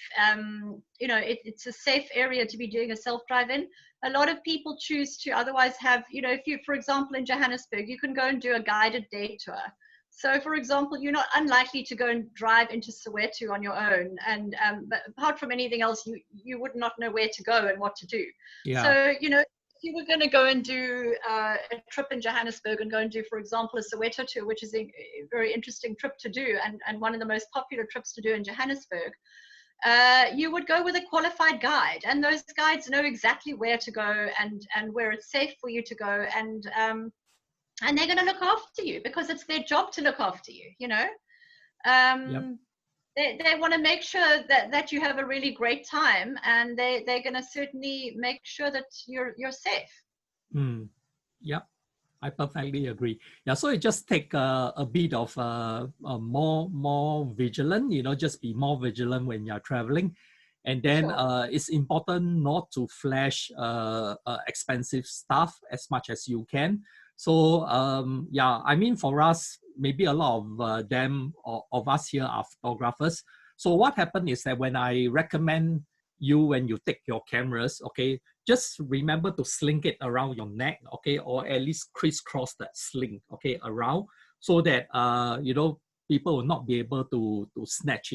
You know, it's a safe area to be doing a self-drive in. A lot of people choose to otherwise have, you know, if you, for example, in Johannesburg, you can go and do a guided day tour. So, for example, you're not unlikely to go and drive into Soweto on your own, and but apart from anything else, you would not know where to go and what to do. Yeah. So, you know, if you were going to go and do a trip in Johannesburg and go and do, for example, a Soweto tour, which is a very interesting trip to do, and one of the most popular trips to do in Johannesburg, you would go with a qualified guide, and those guides know exactly where to go and where it's safe for you to go, and they're going to look after you because it's their job to look after you, you know. Yep. they want to make sure that you have a really great time, and they're going to certainly make sure that you're safe. Mm. Yeah, I perfectly agree. Yeah, so it just take a bit of more vigilant, you know, just be more vigilant when you're traveling. And then Sure. it's important not to flash expensive stuff as much as you can. So yeah, I mean, for us, maybe a lot of them or of us here are photographers. So what happened is that when I recommend you, when you take your cameras, okay, just remember to sling it around your neck, okay, or at least crisscross that sling, okay, around, so that you know, people will not be able to snatch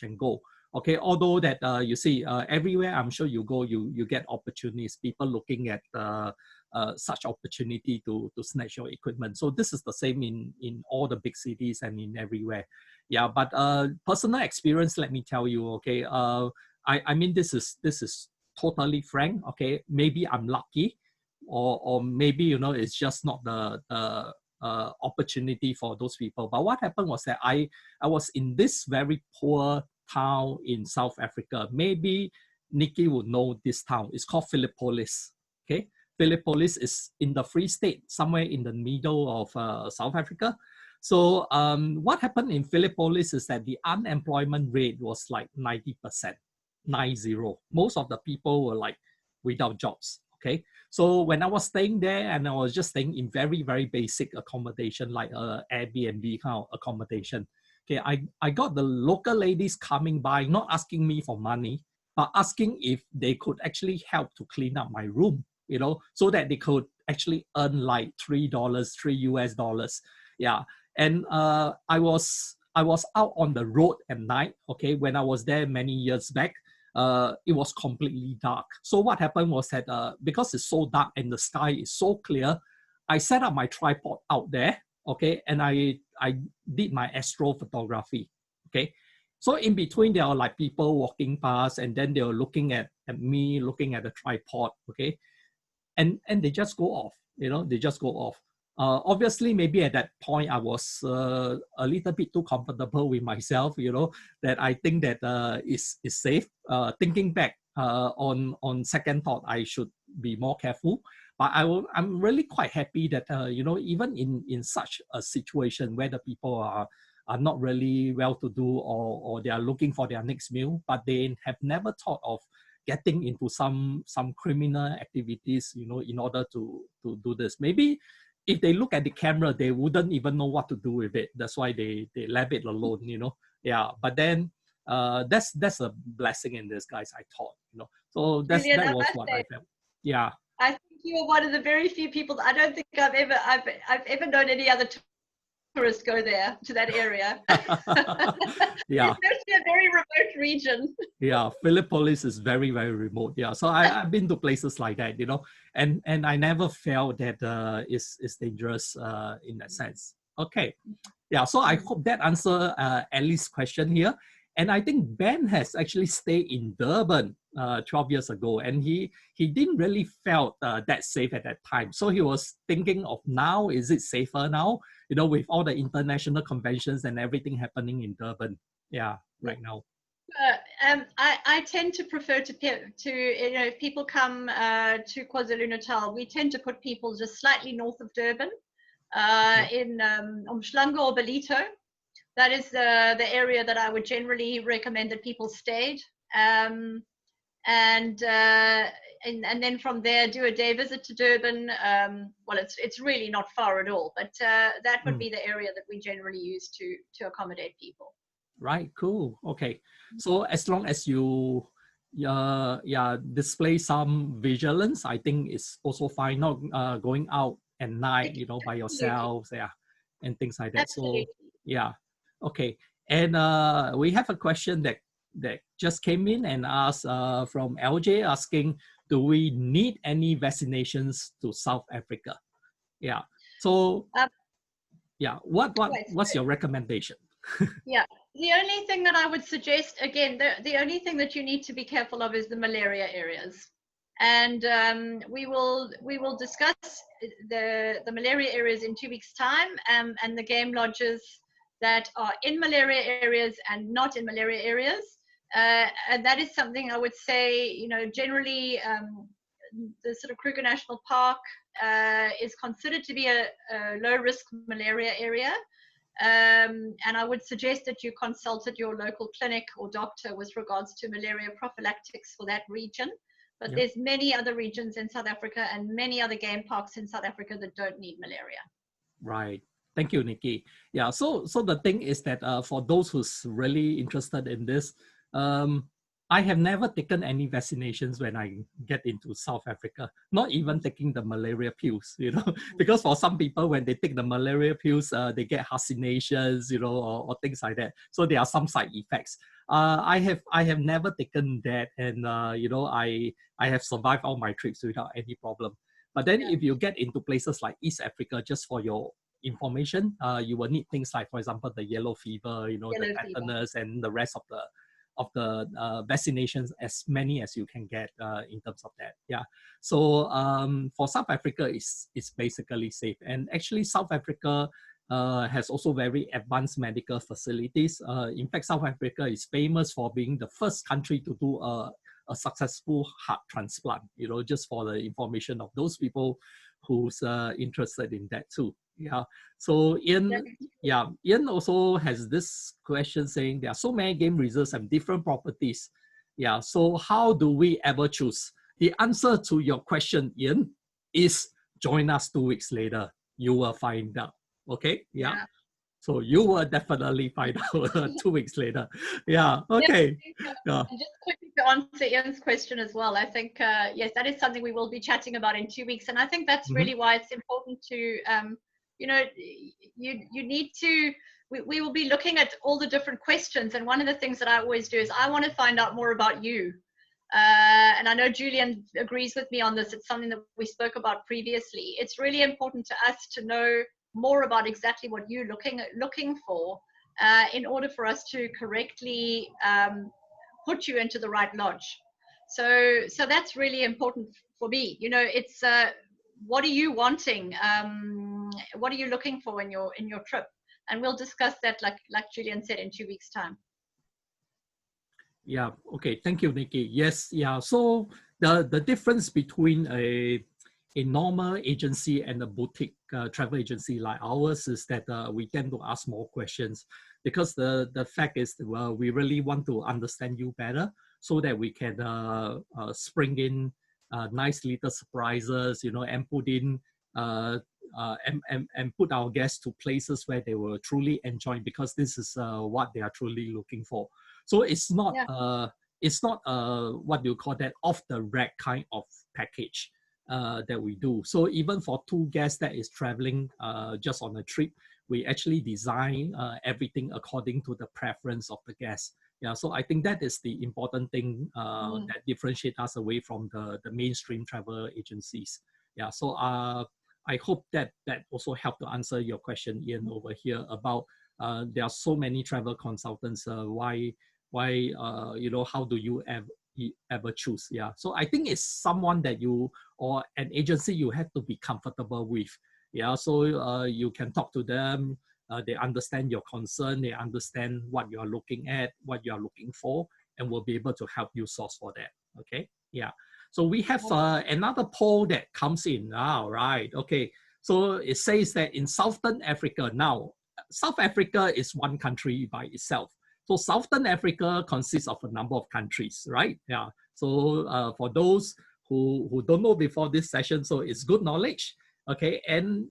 and go. Okay, although that you see everywhere, I'm sure you go, you get opportunities, people looking at such opportunity to snatch your equipment. So this is the same in all the big cities and in everywhere. Yeah, but personal experience, let me tell you, okay, I mean, this is totally frank. Okay, maybe I'm lucky, or maybe, you know, it's just not the opportunity for those people. But what happened was that I was in this very poor town in South Africa. Maybe Nicki would know this town. It's called Philippolis. Okay, Philippolis is in the Free State, somewhere in the middle of South Africa. So what happened in Philippolis is that the unemployment rate was like 90%, 90. Most of the people were like without jobs. Okay, so when I was staying there, and I was just staying in very, very basic accommodation, like Airbnb kind of accommodation. Okay, I got the local ladies coming by, not asking me for money, but asking if they could actually help to clean up my room, you know, so that they could actually earn like $3, $3 US. Yeah, and I was out on the road at night. Okay, when I was there many years back, it was completely dark. So what happened was that because it's so dark and the sky is so clear, I set up my tripod out there, okay, and I did my astrophotography, okay. So in between, there are like people walking past, and then they were looking at me, looking at the tripod, okay, and they just go off, you know, they just go off. Obviously, maybe at that point, I was a little bit too comfortable with myself, you know, that I think that is safe. Thinking back on second thought, I should be more careful. But I'm really quite happy that, you know, even in such a situation where the people are not really well-to-do, or they are looking for their next meal, but they have never thought of getting into some criminal activities, you know, in order to do this. Maybe if they look at the camera, they wouldn't even know what to do with it. That's why they left it alone, you know. Yeah, but then that's a blessing in disguise, I thought, you know. So Julian, that I was must what I say, felt. Yeah. I think you are one of the very few people. I don't think I've ever known any other tourists go there to that area. Yeah. Especially a very remote region. Yeah, Philippolis is very, very remote. Yeah, so I've been to places like that, you know, and I never felt that it's dangerous in that sense. Okay, yeah, so I hope that answer Ellie's question here. And I think Ben has actually stayed in Durban 12 years ago, and he didn't really felt that safe at that time. So he was thinking of, now, is it safer now? You know, with all the international conventions and everything happening in Durban. Yeah, right now. I tend to prefer to, you know, if people come to KwaZulu-Natal, we tend to put people just slightly north of Durban, Yeah. in Umhlanga or Belito. That is the area that I would generally recommend that people stayed. And then from there, do a day visit to Durban. Well, it's really not far at all, but that would be the area that we generally use to accommodate people. Right, cool. Okay. So as long as you display some vigilance, I think it's also fine. Not going out at night, you know, by Absolutely. yourselves, yeah, and things like that. Absolutely. So yeah, okay. And we have a question that just came in and asked from LJ, asking, do we need any vaccinations to South Africa? Yeah. So yeah, Right. what's your recommendation? Yeah. The only thing that I would suggest, again, the only thing that you need to be careful of is the malaria areas. And we will discuss the malaria areas in 2 weeks' time, and the game lodges that are in malaria areas and not in malaria areas. And that is something I would say, you know, generally the sort of Kruger National Park is considered to be a low risk malaria area. And I would suggest that you consulted your local clinic or doctor with regards to malaria prophylactics for that region. But there's many other regions in South Africa and many other game parks in South Africa that don't need malaria. Right. Thank you, Nicki. Yeah, so the thing is that for those who's really interested in this, I have never taken any vaccinations when I get into South Africa, not even taking the malaria pills, you know, because for some people, when they take the malaria pills, they get hallucinations, you know, or things like that. So there are some side effects. I have never taken that, and you know, I have survived all my trips without any problem. But then if you get into places like East Africa, just for your information, you will need things like, for example, the yellow fever, you know, the tetanus, and the rest of the vaccinations, as many as you can get in terms of that. Yeah. So for South Africa, it's basically safe. And actually, South Africa has also very advanced medical facilities. In fact, South Africa is famous for being the first country to do a successful heart transplant, you know, just for the information of those people who's interested in that too. Yeah. So Ian also has this question saying there are so many game reserves and different properties. Yeah. So how do we ever choose? The answer to your question, Ian, is join us 2 weeks later. You will find out. Okay. Yeah. So you will definitely find out 2 weeks later. Yeah. Okay. And just quickly to answer Ian's question as well, I think, yes, that is something we will be chatting about in 2 weeks. And I think that's really why it's important to, you know, you need to, we will be looking at all the different questions. And one of the things that I always do is I want to find out more about you. And I know Julian agrees with me on this. It's something that we spoke about previously. It's really important to us to know more about exactly what you're looking for in order for us to correctly put you into the right lodge. So that's really important for me. You know, it's what are you wanting? What are you looking for in your trip? And we'll discuss that, like Julian said, in 2 weeks' time. Yeah. Okay. Thank you, Nicki. Yes. Yeah. So the difference between a normal agency and a boutique travel agency like ours is that we tend to ask more questions, because the fact is, well, we really want to understand you better so that we can spring in nice little surprises, you know, and put in and put our guests to places where they will truly enjoy, because this is what they are truly looking for. So it's not what do you call that, off the rack kind of package that we do. So even for 2 guests that is traveling just on a trip, we actually design everything according to the preference of the guests. Yeah, so I think that is the important thing that differentiates us away from the mainstream travel agencies. Yeah, so I hope that also helped to answer your question, Ian, over here about there are so many travel consultants. Why you know, how do you ever choose? Yeah, so I think it's someone that you, or an agency you have to be comfortable with. Yeah, so you can talk to them. They understand your concern. They understand what you are looking at, what you are looking for, and will be able to help you source for that. Okay. Yeah. So we have another poll that comes in now, right? Okay. So it says that in Southern Africa now, South Africa is one country by itself. So Southern Africa consists of a number of countries, right? Yeah. So for those who don't know before this session, so it's good knowledge. Okay, and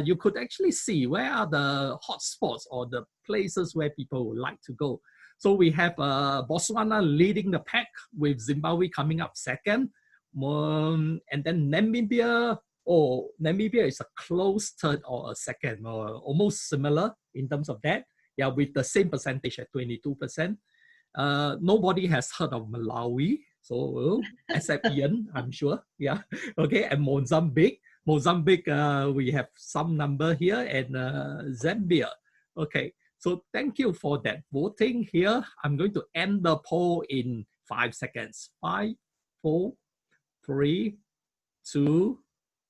you could actually see where are the hotspots or the places where people would like to go. So we have Botswana leading the pack, with Zimbabwe coming up second, and then Namibia. Oh, Namibia is a close third or a second, or almost similar in terms of that. Yeah, with the same percentage at 22%. Nobody has heard of Malawi, so except Ian, I'm sure. Yeah, okay, and Mozambique. Mozambique, we have some number here, and Zambia. Okay, so thank you for that voting here. I'm going to end the poll in 5 seconds. 5, 4, 3, 2,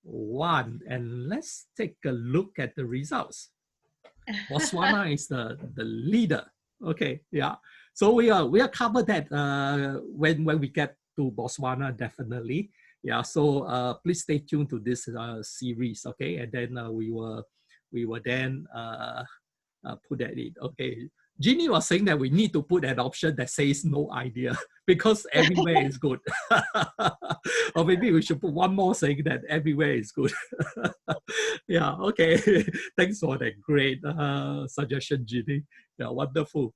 1. And let's take a look at the results. Botswana is the leader. Okay, yeah. So we are covered that when we get to Botswana, definitely. Yeah. So please stay tuned to this series. Okay, and then we will then put that in. Okay. Ginny was saying that we need to put an option that says no idea because everywhere is good. Or maybe we should put one more saying that everywhere is good. Yeah, okay. Thanks for that great suggestion, Ginny. Yeah, wonderful.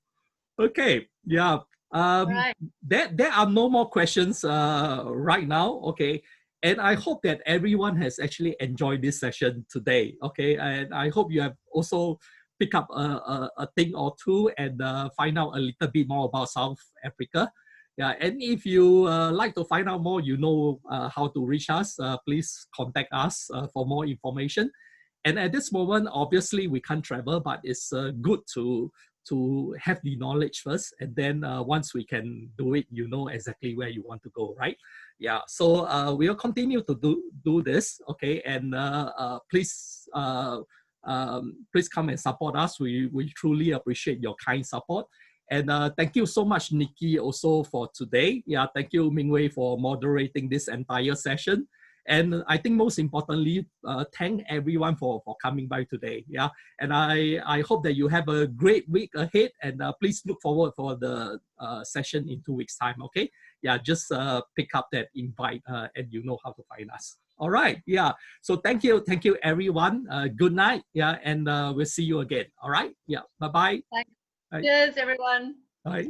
Okay, yeah. Right. There are no more questions right now. Okay, and I hope that everyone has actually enjoyed this session today. Okay, and I hope you have also pick up a thing or two and find out a little bit more about South Africa. Yeah, and if you like to find out more, you know how to reach us. Please contact us for more information. And at this moment, obviously, we can't travel, but it's good to have the knowledge first, and then once we can do it, you know exactly where you want to go, right? Yeah. So we'll continue to do this, okay? And please come and support us. We truly appreciate your kind support. And thank you so much, Nicki, also for today. Yeah, thank you, Mingwei, for moderating this entire session. And I think most importantly, thank everyone for coming by today. Yeah, and I hope that you have a great week ahead. And please look forward for the session in 2 weeks' time. Okay. Yeah, just pick up that invite and you know how to find us. All right. Yeah. So thank you everyone. Good night. Yeah, and we'll see you again. All right. Yeah. Bye bye. Thanks. Bye. Cheers, everyone. Bye.